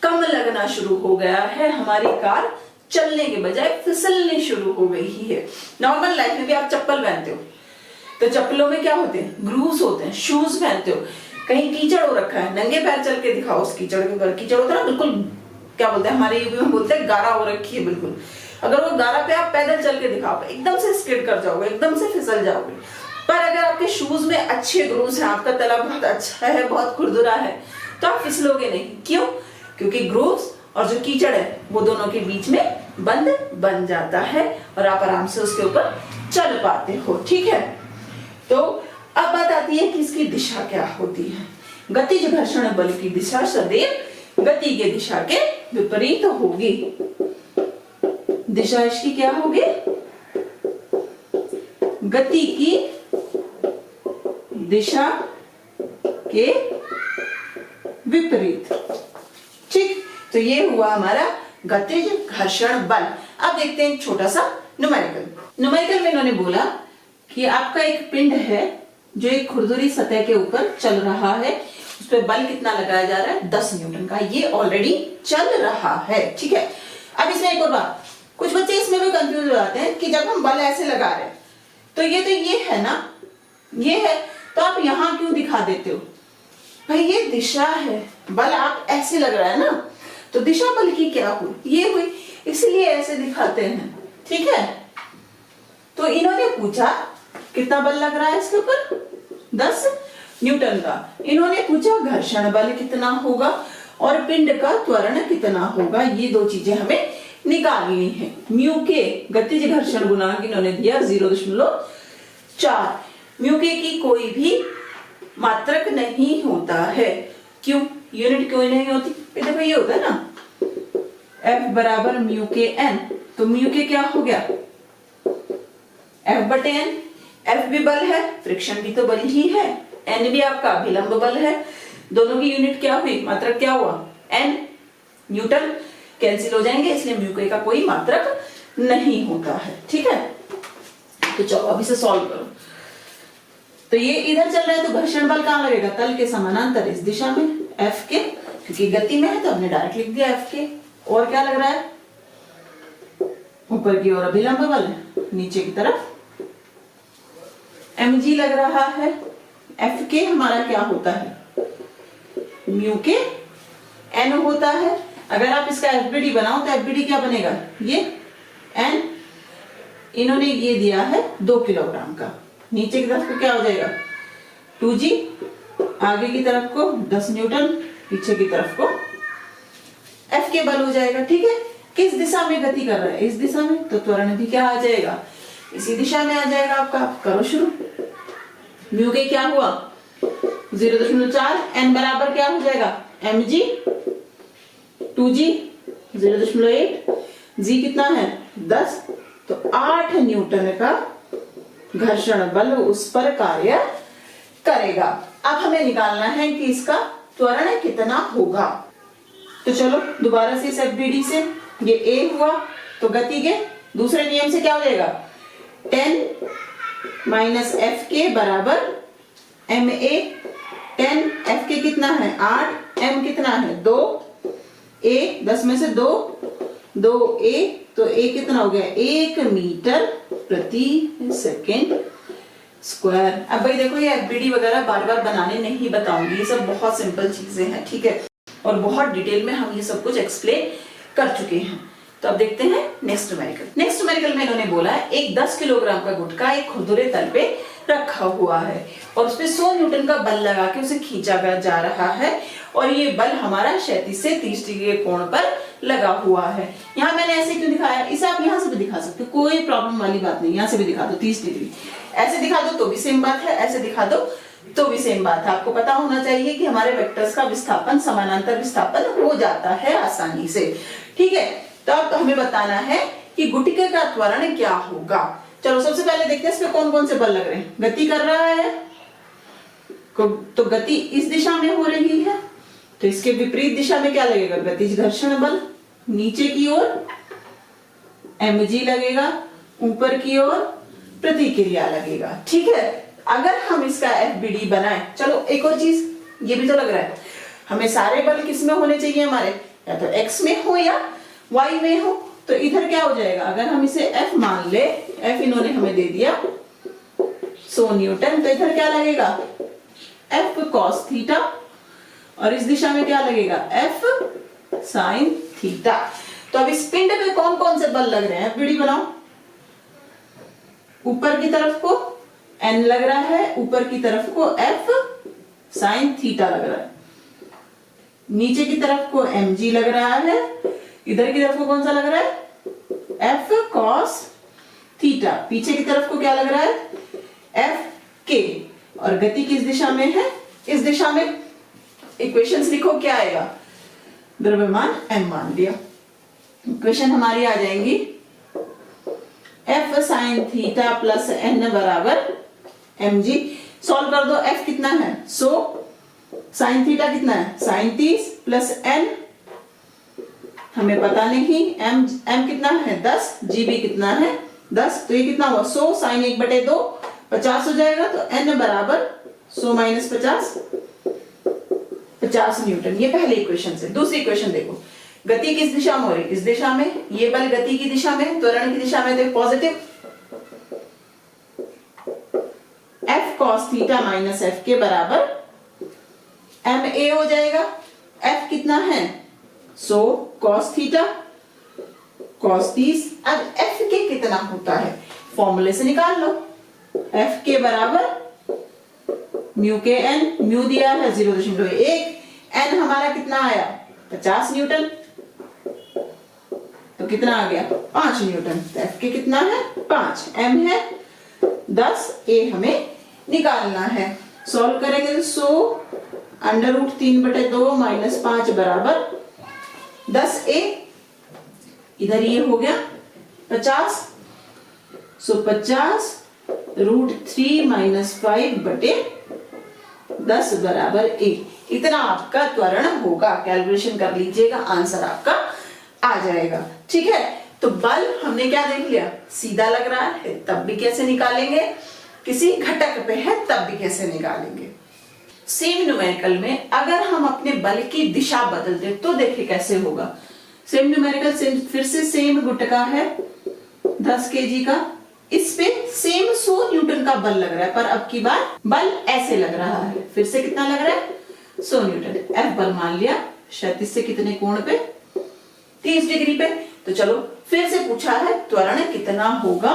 कम लगना शुरू हो गया है, हमारी कार चलने के बजाय फिसलने शुरू हो गई है। नॉर्मल लाइफ में भी आप चप्पल पहनते हो तो चप्पलों में क्या होते हैं, ग्रूव्स होते हैं। शूज पहनते हो, कहीं कीचड़ हो रखा है, नंगे पैर चल के दिखाओ उस कीचड़ के ऊपर। कीचड़ होता है ना बिल्कुल, क्या बोलते हैं हमारे यूपी में बोलते हैं गारा हो रखी है बिल्कुल। अगर वो गारा पे आप पैदल चल के दिखाओ, एकदम से स्किड कर जाओगे, एकदम से फिसल जाओगे। पर अगर आपके शूज में अच्छे ग्रूव्स हैं, आपका तला बहुत अच्छा है, बहुत खुरदुरा है, तो आप फिसलोगे नहीं। क्यों, क्योंकि ग्रूव्स और जो कीचड़ है वो दोनों के बीच में बंद बन जाता है और आप आराम से उसके ऊपर चल पाते हो। ठीक है, तो अब बात आती है कि इसकी दिशा क्या होती है। गतिज घर्षण बल की दिशा सदैव गति के दिशा के विपरीत होगी। दिशा इसकी क्या होगी, गति की दिशा के विपरीत। ठीक, तो ये हुआ हमारा गतिज घर्षण बल। अब देखते हैं छोटा सा न्यूमेरिकल में इन्होंने बोला कि आपका एक पिंड है जो एक खुरदुरी सतह के ऊपर चल रहा है, उस पर बल कितना लगाया जा रहा है, 10 न्यूटन का। ये ऑलरेडी चल रहा है। ठीक है, अब इसमें एक और बात, कुछ बच्चे इसमें भी कंफ्यूज हो जाते हैं कि जब हम बल ऐसे लगा रहे हैं तो ये है ना, ये है, तो आप यहां क्यों दिखा देते हो, भाई ये दिशा है, बल आप ऐसे लग रहा है ना, तो दिशा बल की क्या हुई, ये हुई, इसलिए ऐसे दिखाते हैं। ठीक है, तो इन्होंने पूछा कितना बल लग रहा है इसके ऊपर, 10 न्यूटन का। इन्होंने पूछा घर्षण बल कितना होगा और पिंड का त्वरण कितना होगा। ये दो चीजें हमें निकालनी है। म्यू के गतिज घर्षण गुणांक इन्होंने दिया 0.4। म्यू के की कोई भी मात्रक नहीं होता है। क्यों, यूनिट क्यों नहीं होती, देखो ये होता है ना F बराबर म्यू के एन, तो म्यू के क्या हो गया F बटे एन। F भी बल है, फ्रिक्शन भी तो बल ही है, N भी आपका अभिलंब बल है, दोनों की यूनिट क्या हुई, मात्रक क्या हुआ N, न्यूटन कैंसिल हो जाएंगे, इसलिए म्यू के का कोई मात्रक नहीं होता है। ठीक है, तो चलो अब इसे सॉल्व करो। तो ये इधर चल रहा है तो घर्षण बल कहां लगेगा, तल के समानांतर इस दिशा में F के, क्योंकि गति में है तो हमने डायरेक्ट लिख दिया F के। और क्या लग रहा है, ऊपर की ओर अभिलंब बल, नीचे की तरफ mg लग रहा है, एफ के हमारा क्या होता है, म्यू के एन होता है। अगर आप इसका एफबीडी बनाओ तो एफबीडी क्या बनेगा, ये एन, इन्होंने ये दिया है 2 किलोग्राम का, नीचे की तरफ को क्या हो जाएगा 2g, आगे की तरफ को 10 न्यूटन, पीछे की तरफ को एफ के बल हो जाएगा। ठीक है, किस दिशा में गति कर रहा है, इस दिशा में, तो त्वरण भी क्या आ जाएगा, इसी दिशा में आ जाएगा आपका। करो शुरू। म्यू के क्या हुआ 0.4, एन बराबर क्या हो जाएगा mg, 2g 0.8, g कितना है 10, तो 8 न्यूटन का घर्षण बल उस पर कार्य करेगा। अब हमें निकालना है कि इसका त्वरण कितना होगा। तो चलो दोबारा से इस एफबीडी से, ये a हुआ तो गति के दूसरे नियम से क्या हो जाएगा 10 माइनस एफ के बराबर ma, 10 एफ के कितना है 8, m कितना है 2, a 10 में से 2 a, तो a कितना हो गया 1 मीटर प्रति सेकेंड स्क्वायर। अब भाई देखो ये एफबीडी वगैरह बार बार बनाने नहीं बताऊंगी, ये सब बहुत सिंपल चीजें हैं, ठीक है, और बहुत डिटेल में हम ये सब कुछ एक्सप्लेन कर चुके हैं। तो अब देखते हैं नेक्स्ट न्यूमेरिकल। नेक्स्ट न्यूमेरिकल में इन्होंने बोला है एक 10 किलोग्राम का गुटका एक खुरदुरे तल पे रखा हुआ है और उस पे 100 न्यूटन का बल लगा के उसे खींचा जा रहा है और ये बल हमारा 36 से 30 डिग्री के कोण पर लगा हुआ है। यहाँ मैंने ऐसे क्यों दिखाया, इसे आप यहाँ से भी दिखा सकते हो, कोई प्रॉब्लम वाली बात नहीं, यहाँ से भी दिखा दो 30 डिग्री, ऐसे दिखा दो तो भी सेम बात है, ऐसे दिखा दो तो भी सेम बात है। आपको पता होना चाहिए कि हमारे वेक्टर्स का विस्थापन समानांतर विस्थापन हो जाता है आसानी से, ठीक है। तो अब हमें बताना है कि गुटिके का त्वरण क्या होगा। चलो सबसे पहले देखते हैं इसमें कौन कौन से बल लग रहे हैं। गति कर रहा है तो गति इस दिशा में हो रही है, तो इसके विपरीत दिशा में क्या लगेगा गतिज घर्षण बल, नीचे की ओर mg लगेगा, ऊपर की ओर प्रतिक्रिया लगेगा, ठीक है। अगर हम इसका एफबीडी बनाए, चलो एक और चीज ये भी तो लग रहा है हमें सारे बल किस में होने चाहिए हमारे, या तो x में हो या y में हो, तो इधर क्या हो जाएगा अगर हम इसे f मान ले, f इन्होंने हमें दे दिया 100 न्यूटन, तो इधर क्या लगेगा f cos थीटा और इस दिशा में क्या लगेगा f sin थीटा। तो अब इस पिंड में कौन कौन से बल लग रहे हैं एफबीडी बनाओ। ऊपर की तरफ को n लग रहा है, ऊपर की तरफ को f sin थीटा लग रहा है, नीचे की तरफ को mg लग रहा है, इधर की तरफ को कौन सा लग रहा है f cos थीटा, पीछे की तरफ को क्या लग रहा है f k, और गति किस दिशा में है इस दिशा में। इक्वेशंस लिखो क्या आएगा, द्रव्यमान m मान लिया, इक्वेशन हमारी आ जाएंगी f sin theta plus n बराबर mg। सॉल्व कर दो, f कितना है 100, sin थीटा कितना है sin 30 प्लस n हमें पता नहीं, m कितना है 10, g भी कितना है 10, तो ये कितना हुआ 100 sin 1/2 50 हो जाएगा, तो n बराबर 100 माइनस 50 न्यूटन। ये पहले इक्वेशन से। दूसरी इक्वेशन देखो, गति किस दिशा में हो रही है इस दिशा में, ये बल गति की दिशा में, त्वरण की दिशा में, तो positive f cos theta minus f के बराबर ma हो जाएगा। f कितना है 100 cos थीटा cos 30, अब f के कितना होता है फॉर्मूले से निकाल लो, f के बराबर म्यू के n, म्यू दिया है 0.1, n हमारा कितना आया 50 न्यूटन, तो कितना आ गया 5 न्यूटन, तो f के कितना है 5, m है 10, a हमें निकालना है। सॉल्व करेंगे तो 100 √3/2 माइनस 5 बराबर 10a, इधर ये हो गया 50, सो 50 √3 माइनस 5/10 बराबर a, इतना आपका त्वरण होगा। कैलकुलेशन कर लीजिएगा, आंसर आपका आ जाएगा, ठीक है। तो बल हमने क्या देख लिया, सीधा लग रहा है तब भी कैसे निकालेंगे, किसी घटक पे है तब भी कैसे निकालेंगे। सेम न्यूमेरिकल में अगर हम अपने बल की दिशा बदल दे तो देखिए कैसे होगा। सेम न्यूमेरिकल फिर से सेम गुटका है 10 kg का, इस पे सेम 100 न्यूटन का बल लग रहा है, पर अब की बार बल ऐसे लग रहा है। फिर से कितना लग रहा है? 100 न्यूटन। F बल मान लिया क्षैतिज से कितने कोण पे? 30 डिग्री पे। तो चलो फिर से पूछा है त्वरण कितना होगा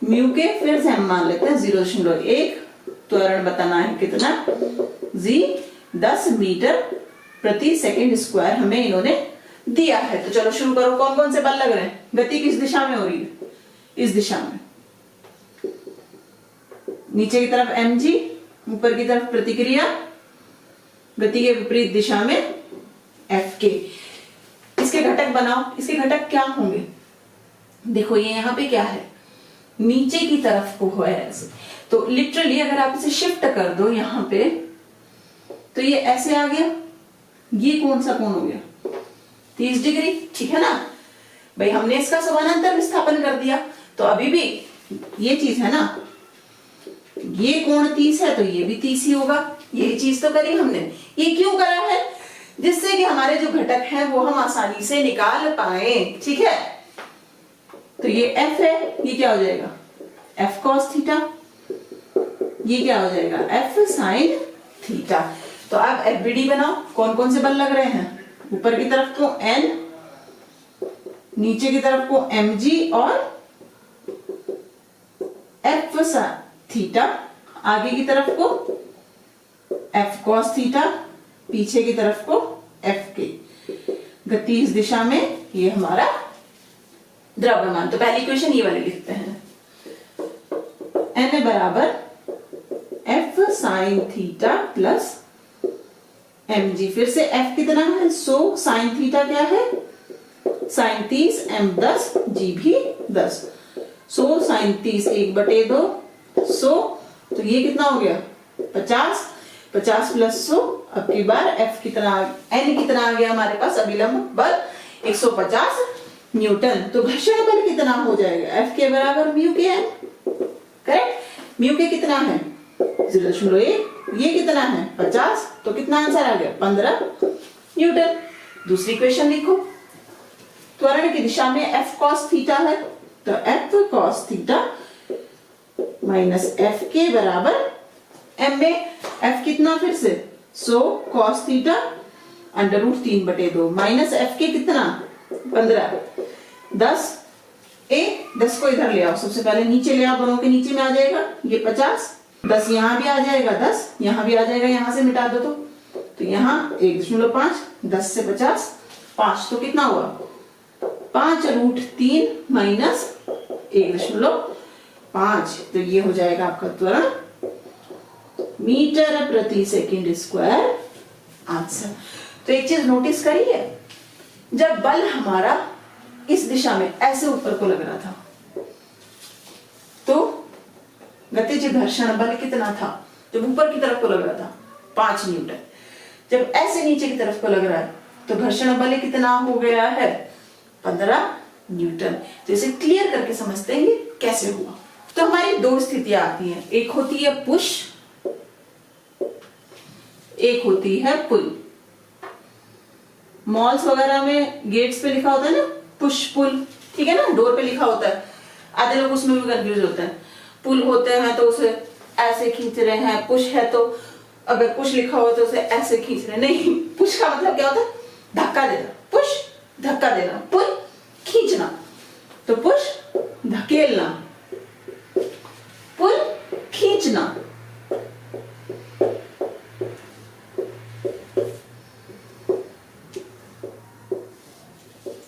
म्यू के, फिर से हम मान लेते हैं 0.1। त्वरण बताना है कितना? जी 10 मीटर प्रति सेकंड स्क्वायर हमें इन्होंने दिया है। तो चलो शुरू करो, कौन कौन से बल लग रहे हैं? गति किस दिशा में हो रही है? इस दिशा में। नीचे की तरफ mg, ऊपर की तरफ प्रतिक्रिया गति के विपरीत दिशा में Fk। इसके घटक बनाओ। इसके घटक क्या होंगे? देखो ये यहाँ पे क्या है? नीचे की तरफ को है ऐसे, तो लिटरली अगर आप इसे शिफ्ट कर दो यहाँ पे तो ये ऐसे आ गया। ये कौन सा कोण हो गया? 30 डिग्री, ठीक है ना भाई। हमने इसका समानांतर विस्थापन कर दिया, तो अभी भी ये चीज है ना, ये कोण 30 है तो ये भी 30 ही होगा। ये चीज तो करी हमने। ये क्यों करा है? जिससे कि हमारे जो घटक हैं वो हम आसानी से निकाल पाए, ठीक है। तो ये F है, ये क्या हो जाएगा? F cos theta. ये क्या हो जाएगा? F sin theta. तो अब FBD बनाओ। कौन कौन से बल लग रहे हैं? ऊपर की तरफ को N, नीचे की तरफ को mg और F sin थीटा, आगे की तरफ को F cos थीटा, पीछे की तरफ को Fk। गति इस दिशा में, ये हमारा द्रव्यमान। तो पहली इक्वेशन ये वाली लिखते हैं, N बराबर F sin theta plus mg। फिर से F कितना है? 100। sin थीटा क्या है? sin 30, m 10, g भी 10। 100 sin 30 1/2 100। तो ये कितना हो गया? 50। 50 प्लस 100। अब की बार F कितना, N कितना आ गया हमारे पास? अभिलंब बल 150 न्यूटन। तो घर्षण बल कितना हो जाएगा? F के बराबर म्यू के N। करेक्ट। म्यू के कितना है? 0.1। ये कितना है? 50। तो कितना आंसर आ गया? 15 न्यूटन। दूसरी इक्वेशन लिखो। त्वरण की दिशा में F cos थीटा है, तो F cos theta minus F के बराबर m में F कितना? फिर से 100 cos थीटा √3/2 माइनस F के कितना? 15। 10 10 को इधर ले आओ। सबसे पहले नीचे ले आओ, दोनों के नीचे में आ जाएगा ये 50। 10 यहां भी आ जाएगा, 10 यहां भी आ जाएगा, यहां से मिटा दो तो यहाँ 1.5, 10 से 50 5। तो कितना हुआ? 5√3 माइनस 1.5। तो ये हो जाएगा आपका त्वरण मीटर प्रति सेकंड स्क्वायर आंसर। तो एक चीज नोटिस करिए, जब बल हमारा इस दिशा में ऐसे ऊपर को लग रहा था तो गतिज घर्षण बल कितना था? जब ऊपर की तरफ को लग रहा था 5 न्यूटन। जब ऐसे नीचे की तरफ को लग रहा है तो घर्षण बल कितना हो गया है? 15 न्यूटन। तो इसे क्लियर करके समझते हैं ये कैसे हुआ। तो हमारी दो स्थितियां आती हैं, एक होती है पुश, एक होती है पुल। मॉल्स वगैरह में गेट्स पे लिखा होता है ना पुश पुल, ठीक है ना, डोर पे लिखा होता है। आधे लोग उसमें भी कंफ्यूज होते हैं। पुल होते हैं तो उसे ऐसे खींच रहे हैं, पुश है तो अगर पुश लिखा हो तो उसे ऐसे खींच रहे। नहीं, पुश का मतलब क्या होता है? धक्का देना। पुश धक्का देना, पुल खींचना। तो पुश धकेलना, पुल खींचना।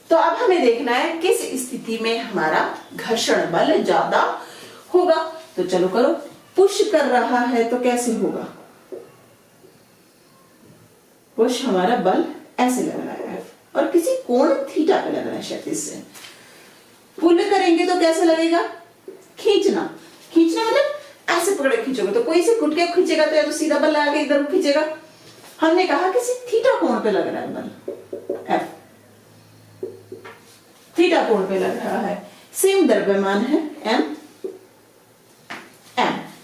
तो अब हमें देखना है किस स्थिति में हमारा घर्षण बल ज्यादा होगा। तो चलो करो। पुश कर रहा है तो कैसे होगा? पुश हमारा बल ऐसे लग रहा है और किसी कोण थीटा पे लग रहा है क्षैतिज से। पुल करेंगे तो कैसे लगेगा? खींचना। खींचना मतलब ऐसे पकड़ के खींचोगे, तो कोई से घुट के खींचेगा तो या तो सीधा बल लगा के इधर खींचेगा। हमने कहा किसी थीटा कोण पे लग रहा है बल, F थीटा कोण पे लग रहा है। सेम द्रव्यमान है m,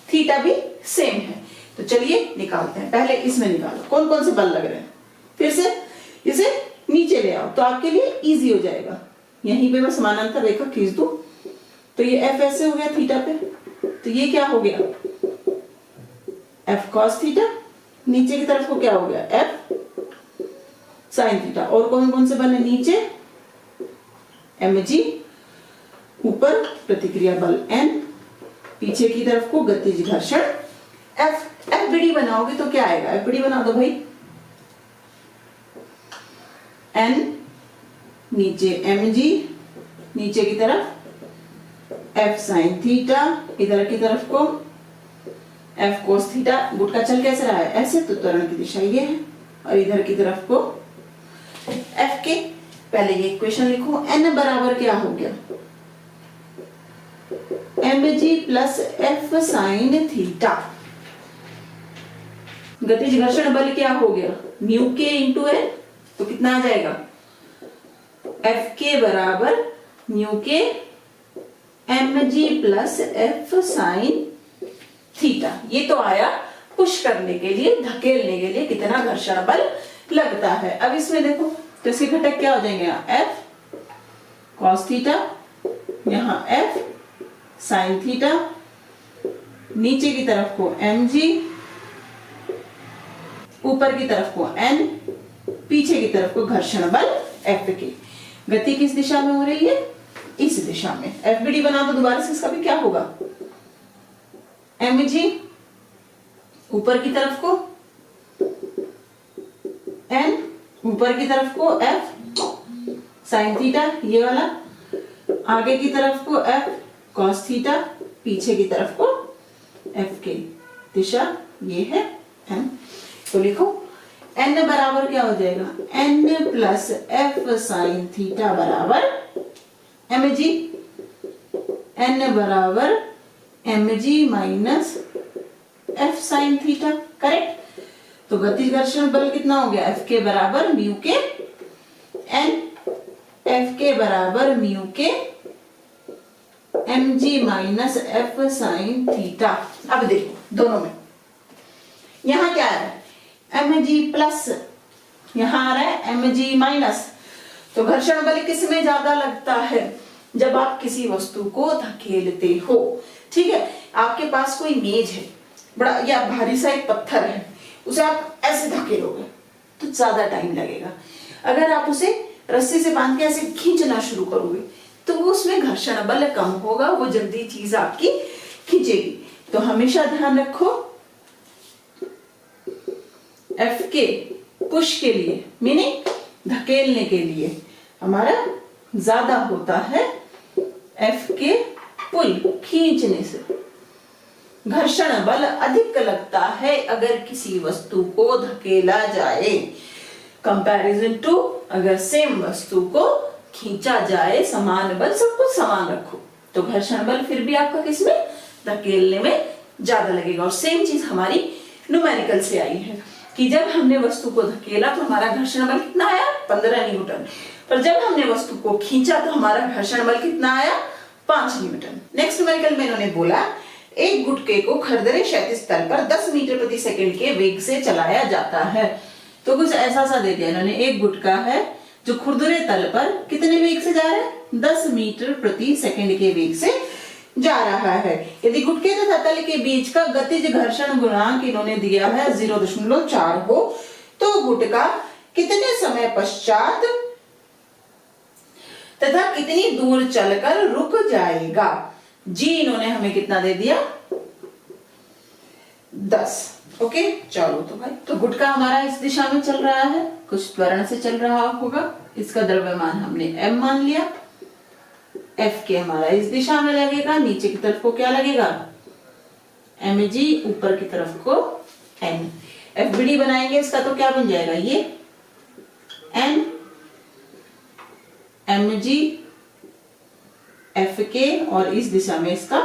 थीटा भी सेम है। तो चलिए निकालते हैं। पहले इसमें निकालो कौन कौन से बल लग रहे हैं। फिर से इसे नीचे ले आओ तो आपके लिए इजी हो जाएगा। यहीं पे मैं समानांतर रेखा खींच दूं तो ये F ऐसे हो गया थीटा पे, तो ये क्या हो गया, एफ कॉस थीटा, नीचे की तरफ को क्या हो गया, एफ साइन थीटा। और कौन कौन से बल है नीचे, mg, ऊपर प्रतिक्रिया बल n, पीछे की तरफ को गतिज घर्षण F। FBD बनाओगे तो क्या आएगा, FBD बना दो भाई, n नीचे mg, नीचे की तरफ F साइन थीटा, इधर की तरफ को F कोस थीटा। गुट का चल कैसे रहा है, ऐसे, तो त्वरण की दिशा ये है, और इधर की तरफ को F के। पहले ये इक्वेशन लिखो, n बराबर क्या हो गया, mg plus F sine theta. गतिज घर्षण बल क्या हो गया, म्यू के इंटू एन, तो कितना आ जाएगा, एफ के बराबर म्यू के mg plus F sine theta. ये तो आया पुश करने के लिए, धकेलने के लिए कितना घर्षण बल लगता है। अब इसमें देखो तो इसके घटक क्या हो जाएंगे, F cos थीटा, यहाँ F sin थीटा, नीचे की तरफ को mg, ऊपर की तरफ को n, पीछे की तरफ को घर्षण बल F की। गति किस दिशा में हो रही है, इस दिशा में। FBD बना दो दोबारा से, इसका भी क्या होगा, mg ऊपर की तरफ को n, ऊपर की तरफ को F साइन थीटा, ये वाला, आगे की तरफ को F cos थीटा, पीछे की तरफ को F की दिशा ये है n। तो लिखो n बराबर क्या हो जाएगा, n plus F sine theta बराबर mg, n बराबर mg minus F sine theta, correct. तो गतिज घर्षण बल कितना हो गया, F के बराबर म्यू के n, F के बराबर म्यू के mg minus F sine theta. अब देखो दोनों में, यहां क्या है, mg प्लस, यहां आ रहा है mg माइनस। तो घर्षण बल किस में ज्यादा लगता है, जब आप किसी वस्तु को धकेलते हो, ठीक है। आपके पास कोई मेज है, बड़ा या भारी सा एक पत्थर है, उसे आप ऐसे धकेलोगे तो ज्यादा टाइम लगेगा। अगर आप उसे रस्सी से बांध के ऐसे खींचना शुरू करोगे तो वो उसमें घर्षण बल कम होगा, वो जल्दी चीज आपकी खींचेगी। तो हमेशा ध्यान रखो, F के पुश के लिए, मीनिंग धकेलने के लिए, हमारा ज्यादा होता है F के पुल, खींचने से घर्षण बल अधिक लगता है अगर किसी वस्तु को धकेला जाए, कंपैरिजन टू अगर सेम वस्तु को खींचा जाए। समान बल, सब कुछ समान रखो तो घर्षण बल फिर भी आपका किसमें, धकेलने में ज्यादा लगेगा। और सेम चीज हमारी न्यूमेरिकल से आई है कि जब हमने वस्तु को धकेला तो हमारा घर्षण बल कितना आया, 15 न्यूटन, पर जब हमने वस्तु को खींचा तो हमारा घर्षण बल कितना आया, 5 न्यूटन। नेक्स्ट न्यूमेरिकल में इन्होंने बोला एक गुटके को खरदरे क्षैतिज तल पर 10 मीटर प्रति सेकंड के वेग से चलाया जाता है। तो कुछ ऐसा सा दे दिया इन्होंने, एक गुटका है जो खुरदुरे तल पर कितने वेग से जा रहा है, 10 मीटर प्रति सेकंड के वेग से जा रहा है। यदि गुटके तथा तल के बीच का गतिज घर्षण गुणांक इन्होंने दिया है 0.4 हो तो गुटका कितने समय पश्चात तथा कितनी दूर चलकर रुक जाएगा। जी इन्होंने हमें कितना दे दिया, 10। ओके, चलो तो भाई, तो गुटका हमारा इस दिशा में चल रहा है, कुछ त्वरण से चल रहा होगा, इसका द्रव्यमान हमने m मान लिया, F के हमारा इस दिशा में लगेगा, नीचे की तरफ को क्या लगेगा, mg, ऊपर की तरफ को n। FBD बनाएंगे इसका तो क्या बन जाएगा, ये n mg F के, और इस दिशा में इसका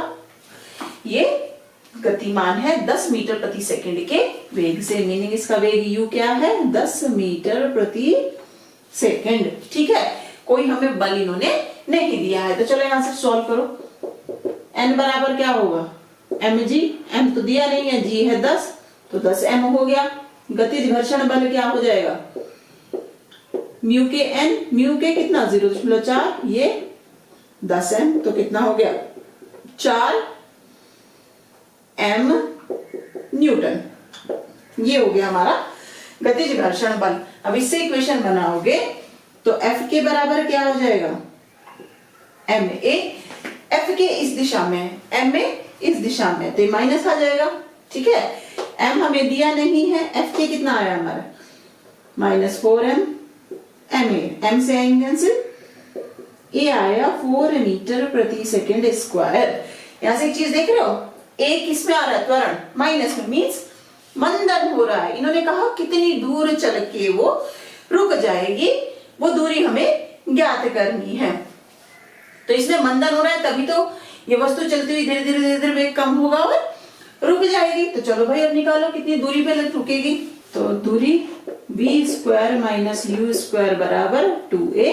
ये गतिमान है 10 मीटर प्रति सेकंड के वेग से, मीनिंग इसका वेग u क्या है, 10 मीटर प्रति सेकंड। ठीक है, कोई हमें बल इन्होंने नहीं दिया है, तो चलो यहां से सॉल्व करो। n बराबर क्या होगा, mg, m तो दिया नहीं है, g है 10, तो 10 m हो गया। गतिज घर्षण बल क्या हो जाएगा, म्यू के n, म्यू के कितना 0.4, ये 10 m, तो कितना हो गया 4 m न्यूटन। ये हो गया हमारा गतिज घर्षण बल। अब इससे इक्वेशन बनाओगे तो F के बराबर क्या हो जाएगा, ma। F के इस दिशा में, ma इस दिशा में, तो माइनस आ जाएगा। ठीक है, m हमें दिया नहीं है, F के कितना आया हमारा -4m ma, m से आएंगे कैंसिल, ये आया 4 मीटर प्रति सेकेंड स्क्वायर। यहां से एक चीज देख रहे हो, एक किसमें आ रहा है, त्वरण माइनस में, मीन्स मंदन हो रहा है। इन्होंने कहा कितनी दूर चल के वो रुक जाएगी, वो दूरी हमें ज्ञात करनी है। तो इसमें मंदन हो रहा है, तभी तो ये वस्तु चलती हुई धीरे धीरे धीरे धीरे वेग कम होगा और रुक जाएगी। तो चलो भाई अब निकालो कितनी दूरी पे रुकेगी। तो दूरी v² - u² बराबर 2a।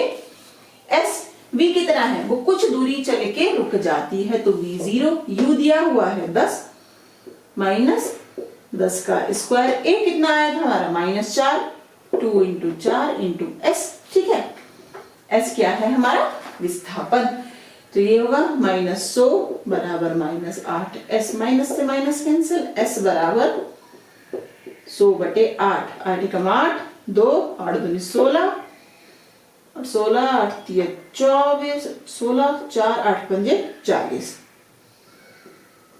s v कितना है, वो कुछ दूरी चल के रुक जाती है, तो v0। u दिया हुआ है 10 माइनस 10 का स्क्वायर, a कितना आया था हमारा -4, 2 × 4 × s। ठीक है, s क्या है हमारा विस्थापन, तो ये होगा -100 बराबर -8, s माइनस से माइनस कैंसिल, s बराबर 100/8, 8 × 8 2, 8 दूनी 16, और 16 8 3 24, 16 4 8 5 40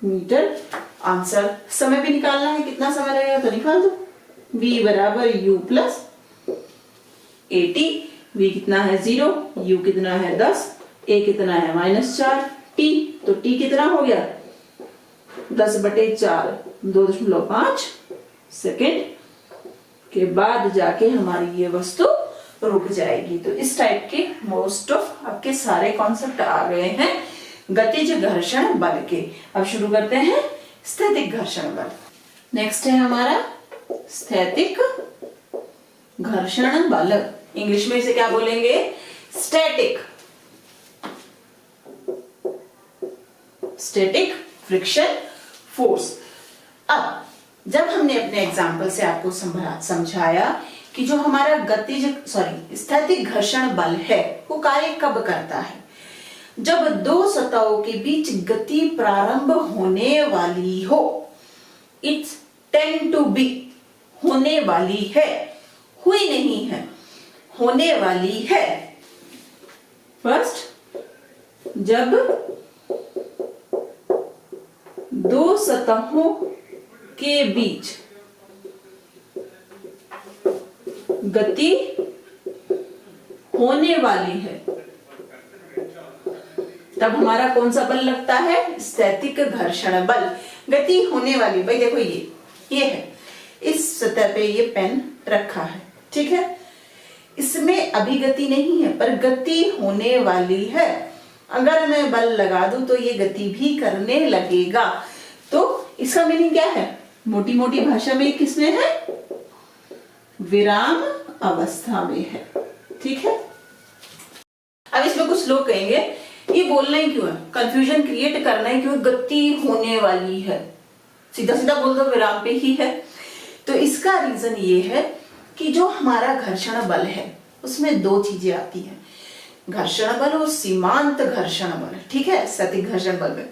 मीटर आंसर। समय भी निकालना है, कितना समय लगेगा तो निकाल दो। v बराबर u प्लस 80, v कितना है 0, u कितना है 10, a कितना है -4, t तो t कितना हो गया 10/4, 2.5 सेकेंड के बाद जाके हमारी ये वस्तु रुक जाएगी। तो इस टाइप के मोस्ट ऑफ आपके सारे कॉन्सेप्ट आ गए हैं गतिज घर्षण बल के। अब शुरू करते हैं स्थैतिक घर्षण बल। नेक्स्ट है हमारा स्थैतिक घर्षण बल। इंग्लिश में इसे क्या बोलेंगे, स्टैटिक फ्रिक्शन फोर्स। अब जब हमने अपने एग्जाम्पल से आपको समझाया कि जो हमारा स्थैतिक घर्षण बल है वो कार्य कब करता है, जब दो सतहों के बीच गति प्रारंभ होने वाली हो। इट्स टेंड टू बी, होने वाली है, हुई नहीं है, होने वाली है। फर्स्ट, जब दो सतहों के बीच गति होने वाली है, तब हमारा कौन सा बल लगता है, स्थैतिक घर्षण बल। गति होने वाली, भाई देखो ये है, इस सतह पे ये पेन रखा है, ठीक है, इसमें अभी गति नहीं है पर गति होने वाली है। अगर मैं बल लगा दूं तो ये गति भी करने लगेगा। तो इसका मीनिंग क्या है, मोटी मोटी भाषा में किसमें है, विराम अवस्था में है। ठीक है, अब इसमें कुछ लोग कहेंगे ये बोलना ही क्यों है, कंफ्यूजन क्रिएट करना ही क्यों, गति होने वाली है, सीधा सीधा बोल दो विराम पे ही है। तो इसका रीजन ये है कि जो हमारा घर्षण बल है उसमें दो चीजें आती हैं, घर्षण बल और सीमांत घर्षण बल। ठीक है, स्थैतिक घर्षण बल में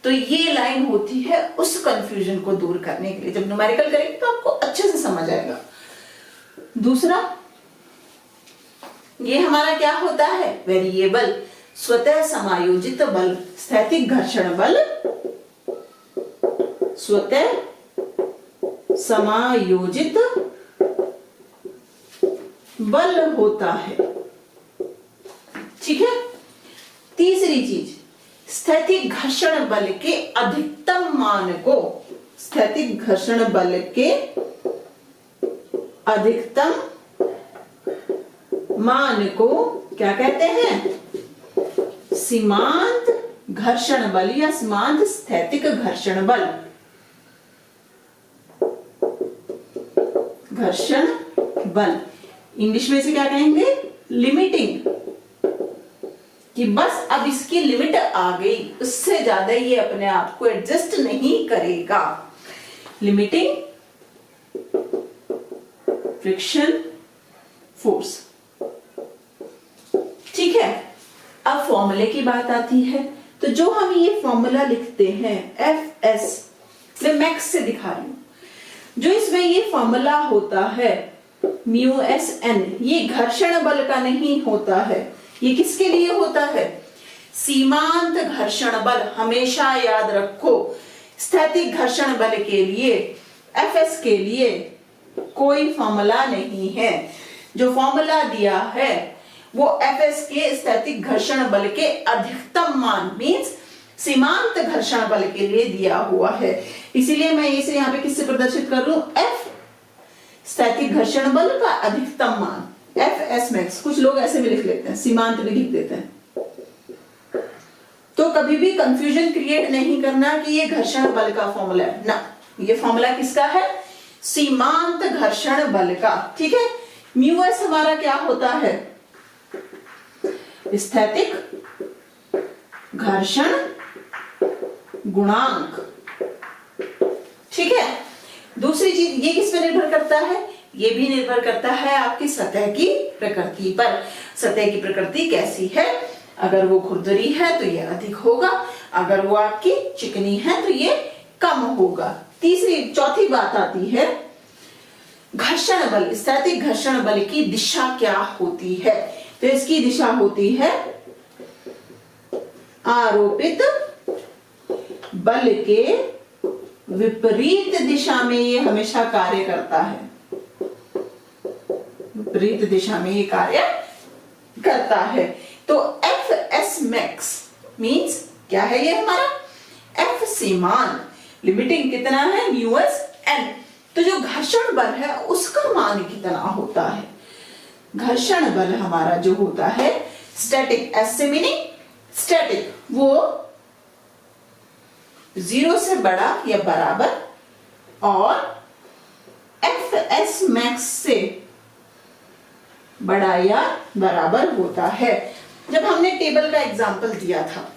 तो ये लाइन होती है उस कंफ्यूजन को दूर करने के लिए। जब न्यूमेरिकल करेंगे तो आपको अच्छे से समझ आएगा। दूसरा, ये हमारा क्या होता है, वेरिएबल स्वतः समायोजित बल। स्थैतिक घर्षण बल स्वतः समायोजित बल होता है। ठीक है, तीसरी चीज, स्थैतिक घर्षण बल के अधिकतम मान को, स्थैतिक घर्षण बल के अधिकतम मान को क्या कहते हैं, सीमांत घर्षण बल या सीमांत स्थैतिक घर्षण बल। घर्षण बल इंग्लिश में से क्या कहेंगे, लिमिटिंग, कि बस अब इसकी लिमिट आ गई, उससे ज्यादा ये अपने आप को एडजस्ट नहीं करेगा। Limiting friction force. ठीक है, अब फॉर्मूले की बात आती है। तो जो हम ये फॉर्मूला लिखते हैं FS मैं मैक्स से दिखा रही हूं। जो इसमें ये फॉर्मूला होता है म्यू एस एन, ये घर्षण बल का नहीं होता है। ये किसके लिए होता है? सीमांत घर्षण बल। हमेशा याद रखो, स्थैतिक घर्षण बल के लिए, एफएस के लिए कोई फॉर्मूला नहीं है। जो फॉर्मूला दिया है वो एफएस के स्थैतिक घर्षण बल के अधिकतम मान मींस सीमांत घर्षण बल के लिए दिया हुआ है। इसीलिए मैं इसे यहाँ पे किससे प्रदर्शित कर रहा हूं? एफ, स्थैतिक घर्षण बल का अधिकतम मान, एफ एस मैक्स। कुछ लोग ऐसे भी लिख लेते हैं, सीमांत भी लिख देते हैं। तो कभी भी कंफ्यूजन क्रिएट नहीं करना कि ये घर्षण बल का फॉर्मूला है ना, ये फॉर्मूला किसका है? सीमांत घर्षण बल का। ठीक है, म्यू एस हमारा क्या होता है? स्थैतिक घर्षण गुणांक। ठीक है, दूसरी चीज, ये किस पर निर्भर करता है? ये भी निर्भर करता है आपकी सतह की प्रकृति पर। सतह की प्रकृति कैसी है? अगर वो खुरदरी है तो ये अधिक होगा, अगर वो आपकी चिकनी है तो ये कम होगा। चौथी बात आती है घर्षण बल। स्थैतिक घर्षण बल की दिशा क्या होती है? तो इसकी दिशा होती है आरोपित बल के विपरीत दिशा में ये हमेशा कार्य करता है। विपरीत दिशा में ये कार्य करता है। तो एफ एस मैक्स मीन्स क्या है? ये हमारा एफ सीमान, लिमिटिंग कितना है? Mu s N. तो जो घर्षण बल है उसका मान कितना होता है? घर्षण बल हमारा जो होता है स्टैटिक, एस से मीनिंग स्टैटिक, वो 0 से बड़ा या बराबर और एफ एस मैक्स से बड़ा या बराबर होता है। जब हमने टेबल का एग्जाम्पल दिया था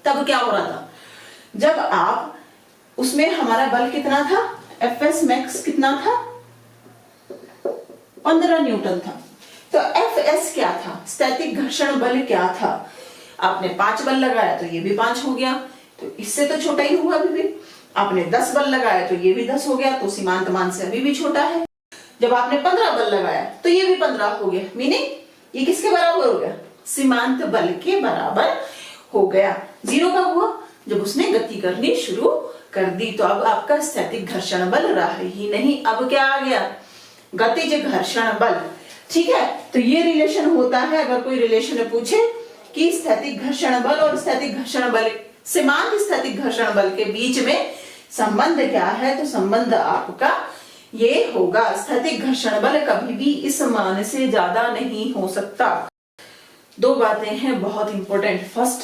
तब क्या हो रहा था? जब आप उसमें हमारा बल कितना था? एफ एस मैक्स कितना था? 15 न्यूटन था। तो एफ एस क्या था? स्थैतिक घर्षण बल क्या था? आपने 5 बल लगाया तो ये भी 5 हो गया, तो इससे तो छोटा ही हुआ अभी भी। आपने 10 बल लगाया तो ये भी 10 हो गया, तो सीमांत मान से अभी भी छोटा है। जब आपने 15 बल लगाया तो ये भी 15 हो गया, मीनिंग ये किसके बराबर हो गया? सीमांत बल के बराबर हो गया। 0 कब हुआ? जब उसने गति करनी शुरू कर दी। तो अब आपका स्थैतिक घर्षण बल रहा ही नहीं, अब क्या आ गया? गतिज घर्षण बल। ठीक है, तो ये रिलेशन होता है। अगर कोई रिलेशन पूछे कि स्थैतिक घर्षण बल और स्थैतिक घर्षण बल, सीमांत स्थैतिक घर्षण बल के बीच में संबंध क्या है, तो संबंध आपका ये होगा, स्थैतिक घर्षण बल कभी भी इस मान से ज्यादा नहीं हो सकता। 2 बातें हैं बहुत इंपॉर्टेंट। फर्स्ट,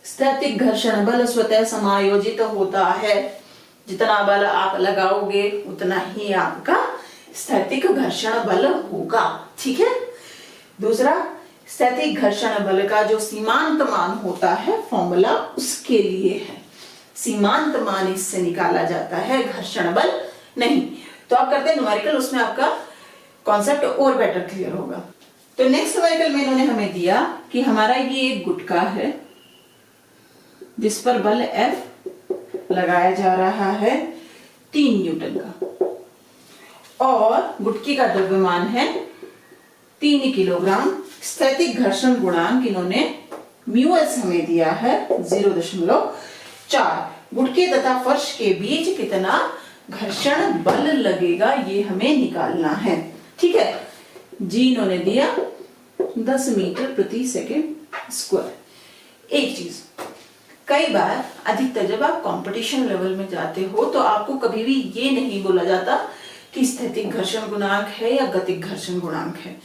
स्थैतिक घर्षण बल स्वतः समायोजित होता है। जितना बल आप लगाओगे उतना ही आपका स्थैतिक घर्षण बल होगा। ठीक है। दूसरा, स्थैतिक घर्षण बल का जो सीमांत मान होता है, फॉर्मूला उसके लिए है। सीमांत मान इससे निकाला जाता है, घर्षण बल नहीं। तो आप करते हैं न्यूमेरिकल, उसमें आपका कॉन्सेप्ट और बेटर क्लियर होगा। तो नेक्स्ट न्यूमेरिकल में इन्होंने हमें दिया कि हमारा ये एक गुटका है जिस पर बल F लगाया जा रहा है 3 न्यूटन का, और गुटकी का द्रव्यमान है 3 किलोग्राम। स्थैतिक घर्षण गुणांक इन्होंने μs हमें दिया है 0.4। गुटके तथा फर्श के बीच कितना घर्षण बल लगेगा ये हमें निकालना है। ठीक है जी, इन्होंने दिया 10 मीटर प्रति सेकेंड स्क्वायर। एक चीज, कई बार अधिकतर जब आप कंपटीशन लेवल में जाते हो तो आपको कभी भी ये नहीं बोला जाता कि स्थैतिक घर्षण गुणांक है या गतिक घर्षण गुणांक है।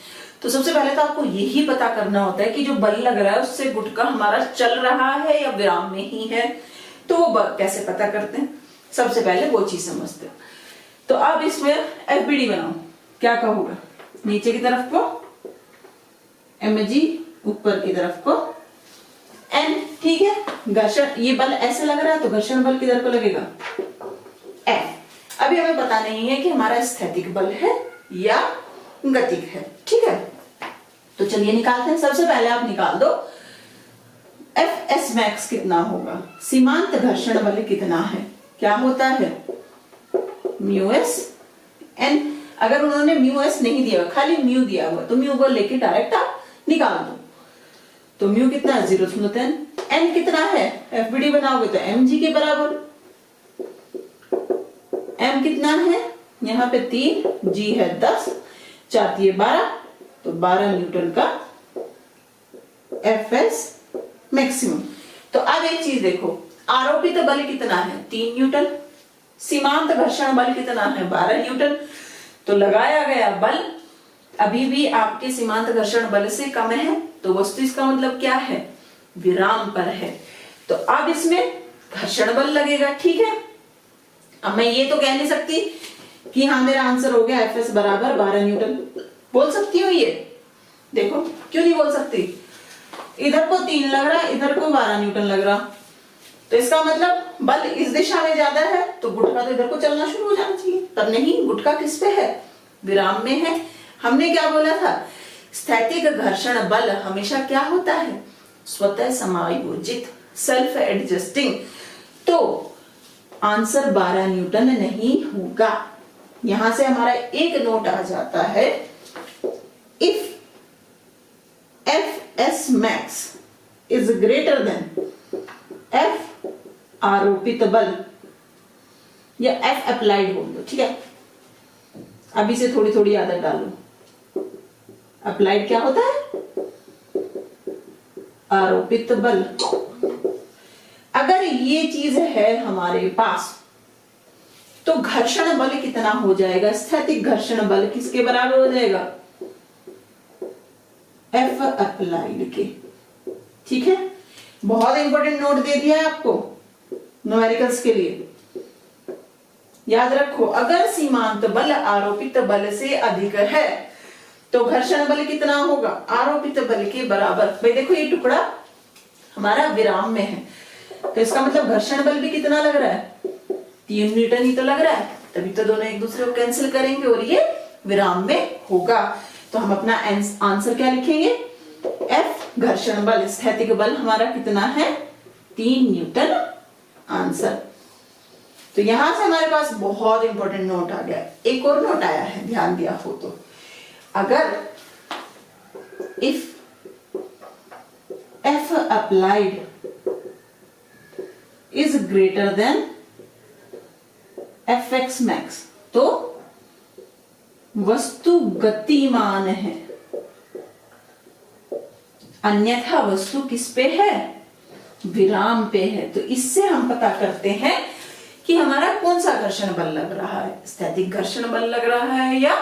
तो सबसे पहले तो आपको यही पता करना होता है कि जो बल लग रहा है उससे गुटका हमारा चल रहा है या विराम में ही है। तो वो कैसे पता करते हैं, सबसे पहले वो चीज समझते हैं। तो अब इसमें एफबीडी बनाओ, क्या कहोगे? नीचे की तरफ को mg, ऊपर की तरफ को n। ठीक है, घर्षण, ये बल ऐसे लग रहा है तो घर्षण बल किधर को लगेगा? F। अभी हमें पता नहीं है कि हमारा स्थैतिक बल है या गतिक है। ठीक है, तो चलिए निकालते हैं। सबसे पहले आप निकाल दो एफ एस मैक्स कितना होगा, सीमांत घर्षण बल कितना है, क्या होता है म्यू एस एन। अगर उन्होंने म्यू एस नहीं दिया, खाली म्यू दिया हुआ, तो म्यू को लेके डायरेक्ट आप निकाल दो। तो म्यू कितना है 0.10, एन कितना है, एफबीडी बनाओगे तो एम जी के बराबर। एम कितना है यहाँ पे 3, जी है 10, 4 × 12, तो 12 न्यूटन का एफ एस मैक्सिमम। तो अब एक चीज देखो, आरोपित बल कितना है 3 न्यूटन, सीमांत घर्षण बल कितना है 12 न्यूटन। तो लगाया गया बल अभी भी आपके सीमांत घर्षण बल से कम है, तो वस्तु इसका मतलब क्या है, विराम पर है। तो अब इसमें घर्षण बल लगेगा, ठीक है। अब मैं ये तो कह नहीं सकती कि हाँ मेरा आंसर हो गया एफ एस बराबर 12 न्यूटन, बोल सकती हूँ ये, देखो क्यों नहीं बोल सकती, इधर को 3 लग रहा, इधर को 12 न्यूटन लग रहा, तो इसका मतलब बल इस दिशा में ज्यादा है, तो गुटका तो इधर को चलना शुरू हो जाना चाहिए। पर नहीं, गुटका किस पे है, विराम में है। हमने क्या बोला था, स्थैतिक घर्षण बल हमेशा क्या होता है, स्वतः समायोजित, सेल्फ एडजस्टिंग। तो आंसर 12 न्यूटन नहीं होगा। यहां से हमारा एक नोट आ जाता है, if F S max is greater than F आरोपित बल, या एफ अप्लाइड बोल दो, ठीक है। अभी से थोड़ी थोड़ी आदत डालो। अप्लाइड क्या होता है, आरोपित बल। अगर ये चीज है हमारे पास, तो घर्षण बल कितना हो जाएगा, स्थैतिक घर्षण बल किसके बराबर हो जाएगा, एफ अप्लाइड के, ठीक है। बहुत इंपॉर्टेंट नोट दे दिया है आपको न्यूमेरिकल्स के लिए, याद रखो। अगर सीमांत बल आरोपित बल से अधिक है तो घर्षण बल कितना होगा, आरोपित बल के बराबर। भाई देखो ये टुकड़ा हमारा विराम में है, तो इसका मतलब घर्षण बल भी कितना लग रहा है, 3 न्यूटन ही तो लग रहा है, तभी तो दोनों एक दूसरे को कैंसिल करेंगे और ये विराम में होगा। तो हम अपना आंसर क्या लिखेंगे, एफ घर्षण बल, स्थैतिक बल हमारा कितना है 3 न्यूटन आंसर। तो यहां से हमारे पास बहुत इंपॉर्टेंट नोट आ गया। एक और नोट आया है, ध्यान दिया हो तो, अगर if F applied is greater than F x max, तो वस्तु गतिमान है, अन्यथा वस्तु किस पे है, विराम पे है। तो इससे हम पता करते हैं कि हमारा कौन सा घर्षण बल लग रहा है, स्थैतिक घर्षण बल लग रहा है या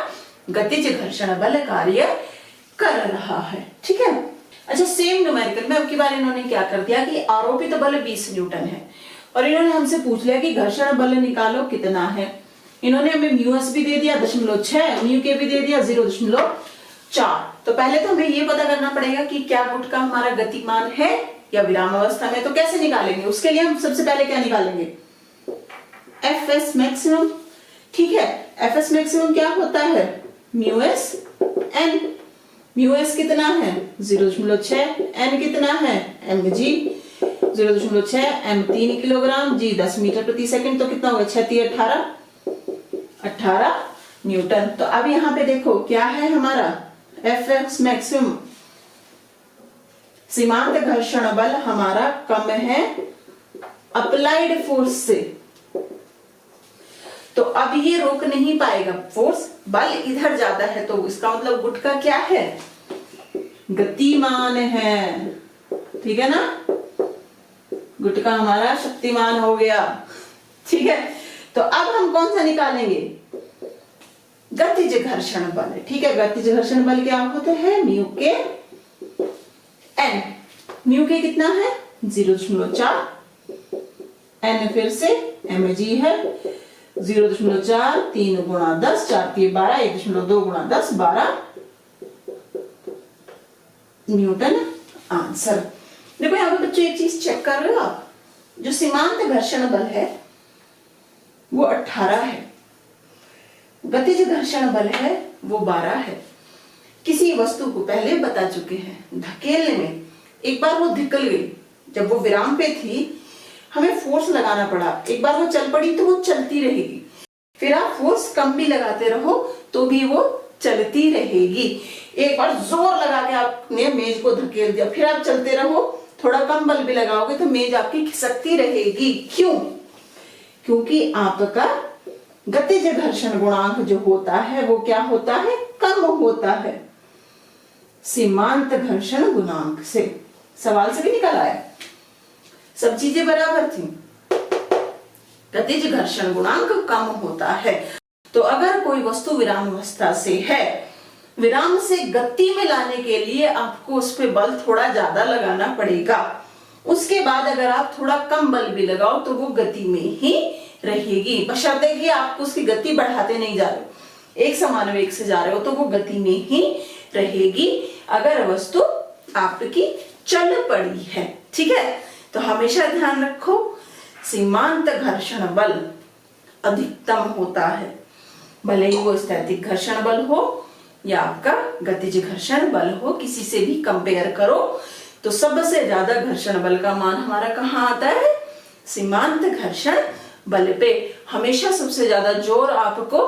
गतिज घर्षण बल कार्य कर रहा है, ठीक है। अच्छा, सेम न्यूमेरिकल में अब की बार इन्होंने क्या कर दिया कि आरोपित बल 20 न्यूटन है और इन्होंने हमसे पूछ लिया कि घर्षण बल निकालो कितना है। इन्होंने हमें म्यूएस भी दे दिया 0.6, म्यू के भी दे दिया 0.4। तो पहले तो हमें ये पता करना पड़ेगा कि क्या गुटका हमारा गतिमान है या विराम अवस्था में। तो कैसे निकालेंगे, उसके लिए हम सबसे पहले क्या निकालेंगे, एफ एस मैक्सिमम, ठीक है। एफ एस मैक्सिमम क्या होता है, mu s N. Mu s कितना है 0.6, एन कितना है m g 0.6, m 3 kilogram, g 10 metre प्रति सेकंड, तो कितना होगा 6 18 न्यूटन। तो अब यहां पे देखो क्या है हमारा एफ एक्स मैक्सिमम, सीमांत घर्षण बल हमारा कम है अप्लाइड फोर्स से, तो अब ये रोक नहीं पाएगा फोर्स, बल इधर जाता है, तो इसका मतलब गुटका क्या है, गतिमान है, ठीक है ना। गुटका हमारा शक्तिमान हो गया, ठीक है। तो अब हम कौन सा निकालेंगे, गतिज घर्षण बल, ठीक है। गतिज घर्षण बल क्या होते हैं, म्यू के एन। म्यू के कितना है 0.4, एन फिर से एम जी है 0.4, 3 गुणा 10, 4 × 12, 1.2 गुणा 10, 12 न्यूटन आंसर। देखो यहाँ पे बच्चों एक चीज चेक कर रहे हो आप, जो सीमांत घर्षण बल है वो 18 है, गतिज घर्षण बल है वो 12 है। किसी वस्तु को पहले बता चुके हैं, धकेलने में एक बार वो धिकल गई, जब वो विराम पे थी हमें फोर्स लगाना पड़ा, एक बार वो चल पड़ी तो वो चलती रहेगी, फिर आप फोर्स कम भी लगाते रहो तो भी वो चलती रहेगी। एक बार जोर लगा के आपने मेज को धकेल दिया, फिर आप चलते रहो, थोड़ा कम बल भी लगाओगे तो मेज आपकी खिसकती रहेगी। क्यों? क्योंकि आपका गतिज घर्षण गुणांक जो होता है वो क्या होता है? कम होता है सीमांत घर्षण गुणांक से। सवाल से भी निकल आया, सब चीजें बराबर थी, गतिज घर्षण गुणांक कम होता है। तो अगर कोई वस्तु विराम अवस्था से है, विराम से गति में लाने के लिए आपको उस पर बल थोड़ा ज्यादा लगाना पड़ेगा। उसके बाद अगर आप थोड़ा कम बल भी लगाओ तो वो गति में ही रहेगी, बशर्ते कि आप उसकी गति बढ़ाते नहीं जा रहे हो, एक समान वेग से जा रहे हो तो वो गति में ही रहेगी अगर वस्तु आपकी चल पड़ी है। ठीक है, तो हमेशा ध्यान रखो सीमांत घर्षण बल अधिकतम होता है, भले ही वो स्थैतिक घर्षण बल हो या आपका गतिज घर्षण बल हो, किसी से भी कंपेयर करो तो सबसे ज्यादा घर्षण बल का मान हमारा कहाँ आता है? सीमांत घर्षण बल पे। हमेशा सबसे ज्यादा जोर आपको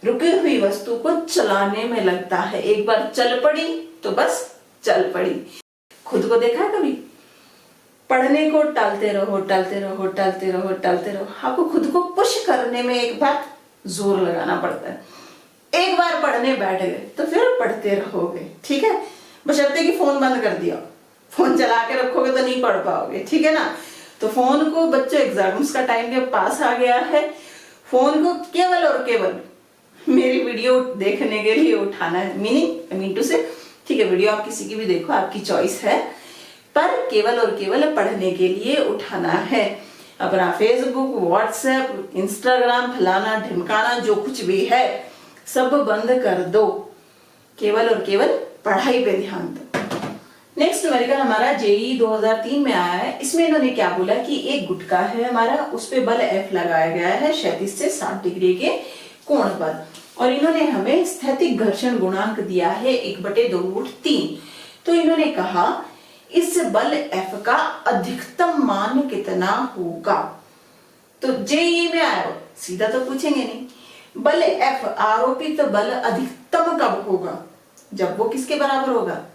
रुकी हुई वस्तु को चलाने में लगता है। एक बार चल पड़ी तो बस चल पड़ी। खुद को देखा है कभी? पढ़ने को टालते रहो टालते रहो टालते रहो टालते रहो, आपको खुद को पुश करने में एक बार जोर लगाना पड़ता है। एक बार पढ़ने बैठ गए तो फिर पढ़ते रहोगे। ठीक है, बशर्ते कि फोन बंद कर दिया, फोन चला के रखोगे तो नहीं पढ़ पाओगे। ठीक है ना, तो फोन को बच्चों एग्जाम्स का टाइम के पास आ गया है, फोन को केवल और केवल मेरी वीडियो देखने के लिए उठाना है। मीन टू से, ठीक है, वीडियो आप किसी की भी देखो, आपकी चॉइस है, पर केवल और केवल पढ़ने के लिए उठाना है। अपना फेसबुक, व्हाट्सएप, इंस्टाग्राम, फलाना ढिमकाना जो कुछ भी है सब बंद कर दो, केवल और केवल पढ़ाई पे ध्यान दो। नेक्स्ट न्यूमेरिकल हमारा जेई 2003 में आया है। इसमें इन्होंने क्या बोला कि एक गुटका है हमारा, उस पे बल F लगाया गया है 36 से 60 डिग्री के कोण पर, और इन्होंने हमें स्थैतिक घर्षण गुणांक दिया है 1/2√3। तो इन्होंने कहा इस बल F का अधिकतम मान कितना होगा। तो जेई में आया, सीधा तो पूछेंगे नहीं, बल F आरोपित बल अधिकतम कब होगा? जब वो किसके बराबर होगा?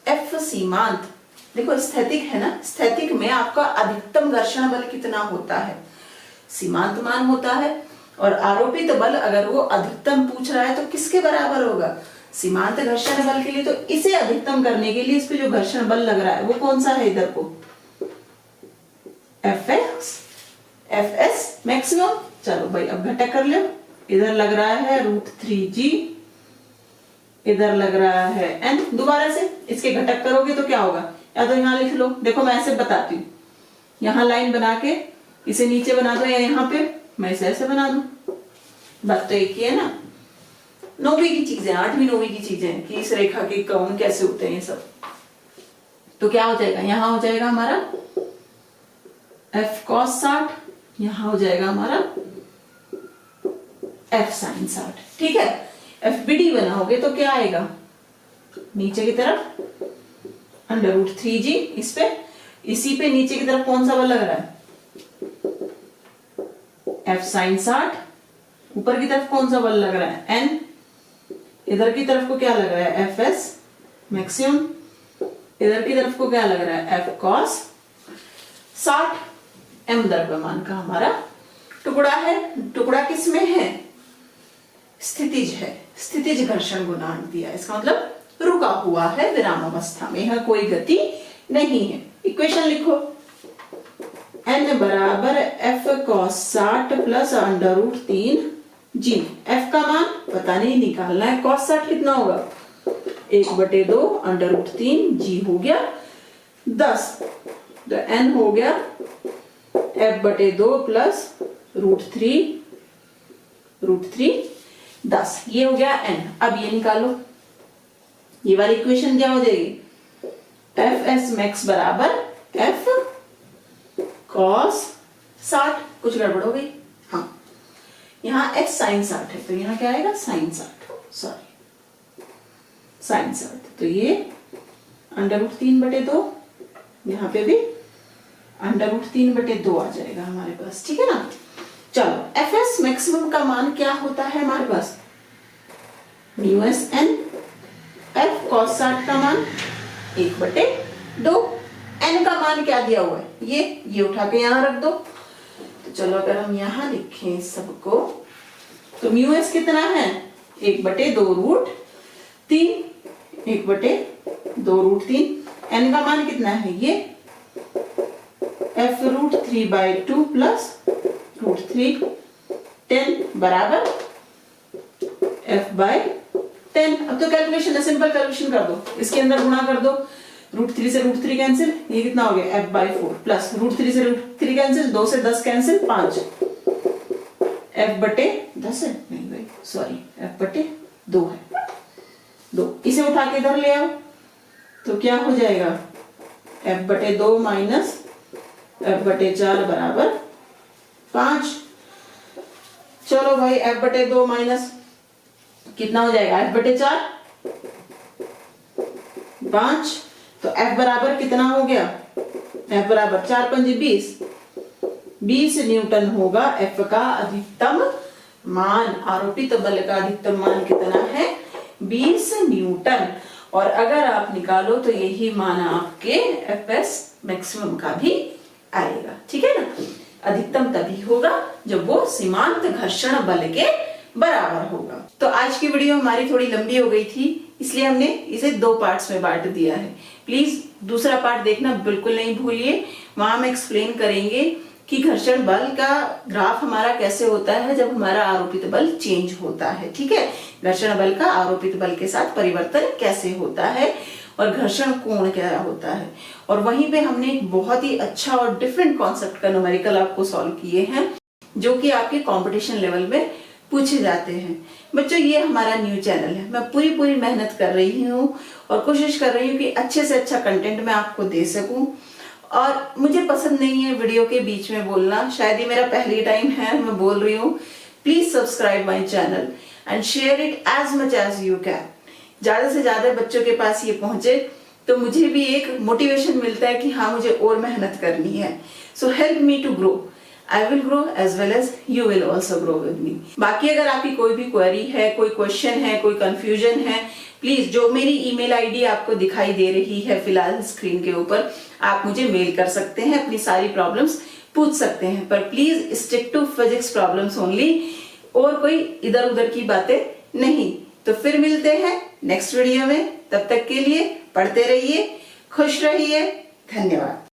F सीमांत। देखो स्थैतिक है ना, स्थैतिक में आपका अधिकतम घर्षण बल कितना होता है? सीमांत मान होता है। और आरोपित बल अगर वो अधिकतम पूछ रहा है तो किसके बराबर होगा? सीमांत घर्षण बल के लिए तो इसे अधिकतम करने के लिए इस पे जो घर्षण बल लग रहा है वो कौन सा है? इधर को Fs मैक्सिमम। चलो भाई अब घटक कर लो, इधर लग रहा है √3g, इधर लग रहा है n। दोबारा से इसके घटक करोगे तो क्या होगा? या तो यहाँ लिख लो, देखो मैं ऐसे बताती हूँ, यहाँ लाइन बना के इसे नीचे बना दो, या यहाँ पे मैं इसे ऐसे बना दूं, बात तो एक ही है ना। 9वीं की चीजें, 8वीं 9वीं की चीजें कि इस रेखा के कौन कैसे होते हैं ये सब। तो क्या हो जाएगा? यहाँ हो जाएगा हमारा F cos 60, यहाँ हो जाएगा हमारा F sin 60। ठीक है, FBD बनाओगे तो क्या आएगा? नीचे की तरफ √3g, इस पे, इसी पे नीचे की तरफ कौन सा बल लग रहा है? F sin 60। ऊपर की तरफ कौन सा बल लग रहा है? N। इधर की तरफ को क्या लग रहा है? Fs maximum. इधर की तरफ को क्या लग रहा है? F cos 60। m द्रव्यमान का हमारा टुकड़ा है। टुकड़ा किस में है? स्थितिज है, स्थितिज घर्षण गुणांक दिया, इसका मतलब रुका हुआ है विराम अवस्था में, यह कोई गति नहीं है। इक्वेशन लिखो, n बराबर F cos 60 plus √3g। F का मान पता नहीं, निकालना है। cos 60 कितना होगा? 1/2 √3g हो गया 10, तो n हो गया F/2 प्लस √3 10, ये हो गया n। अब ये निकालो, ये वाली इक्वेशन क्या हो जाएगी? Fs max बराबर F cos 60। कुछ गड़बड़ हो गई? हाँ, यहाँ x sin 60 है तो यहाँ क्या आएगा? sin 60, sorry sin 60। तो ये √3/2 यहाँ पे भी √3/2 आ जाएगा हमारे पास, ठीक है ना। चलो एफएस मैक्सिमम का मान क्या होता है हमारे पास, μSn। एफ cos 60 का मान 1/2। n का मान क्या दिया हुआ है, ये उठा के यहाँ रख दो। तो चलो अगर हम यहाँ लिखें सबको, तो μs कितना है 1/2√3, 1/2√3। n का मान कितना है, ये f√3/2 प्लस √3, 10 बराबर f/10। अब तो कैलकुलेशन है, सिंपल कैलकुलेशन कर दो, इसके अंदर गुणा कर दो, √3 से √3 कैंसिल, ये कितना हो गया f/4 प्लस √3 से √3 कैंसिल, 2 से 10 कैंसिल, 5, f/10 है, नहीं भाई सॉरी f/2 है, 2। इसे उठा के इधर ले आओ तो क्या हो जाएगा f/2 माइनस f/4 बराबर 5। चलो भाई f/2 माइनस कितना हो जाएगा f/4, 5। तो f बराबर कितना हो गया, f बराबर 4 × 20 न्यूटन होगा f का अधिकतम मान। आरोपित बल का अधिकतम मान कितना है 20 न्यूटन। और अगर आप निकालो तो यही मान आपके एफएस मैक्सिमम का भी आएगा, ठीक है ना। अधिकतम तभी होगा जब वो सीमांत घर्षण बल के बराबर होगा। तो आज की वीडियो हमारी थोड़ी लंबी हो गई थी, इसलिए हमने इसे 2 पार्ट्स में बांट दिया है। प्लीज दूसरा पार्ट देखना बिल्कुल नहीं भूलिए, वहां हम एक्सप्लेन करेंगे कि घर्षण बल का ग्राफ हमारा कैसे होता है जब हमारा आरोपित बल चेंज होता है, ठीक है। घर्षण बल का आरोपित बल के साथ परिवर्तन कैसे होता है और घर्षण कोण क्या होता है। और वहीं पे हमने एक बहुत ही अच्छा और डिफरेंट कॉन्सेप्ट का न्यूमेरिकल आपको सॉल्व किए हैं, जो कि आपके कंपटीशन लेवल में पूछे जाते हैं। बच्चों ये हमारा न्यू चैनल है, मैं पूरी मेहनत कर रही हूँ और कोशिश कर रही हूँ कि अच्छे से अच्छा कंटेंट मैं आपको दे सकूं। और मुझे पसंद नहीं है वीडियो के बीच में बोलना, शायद ये मेरा पहली टाइम है मैं बोल रही हूँ। Please subscribe my channel and share it as much as you can. ज्यादा से ज्यादा बच्चों के पास ये पहुंचे तो मुझे भी एक मोटिवेशन मिलता है कि हाँ मुझे और मेहनत करनी है। So help me to grow, I will grow as well as you will also grow with me। बाकी अगर आपकी कोई भी क्वेरी है, कोई क्वेश्चन है, कोई कंफ्यूजन है, प्लीज जो मेरी ईमेल आईडी आपको दिखाई दे रही है फिलहाल स्क्रीन के ऊपर, आप मुझे मेल कर सकते हैं, अपनी सारी प्रॉब्लम्स पूछ सकते हैं। पर please stick to physics problems only, और कोई इधर उधर की बातें नहीं। तो फिर मिलते हैं नेक्स्ट वीडियो में, तब तक के लिए पढ़ते रहिए, खुश रहिए, धन्यवाद।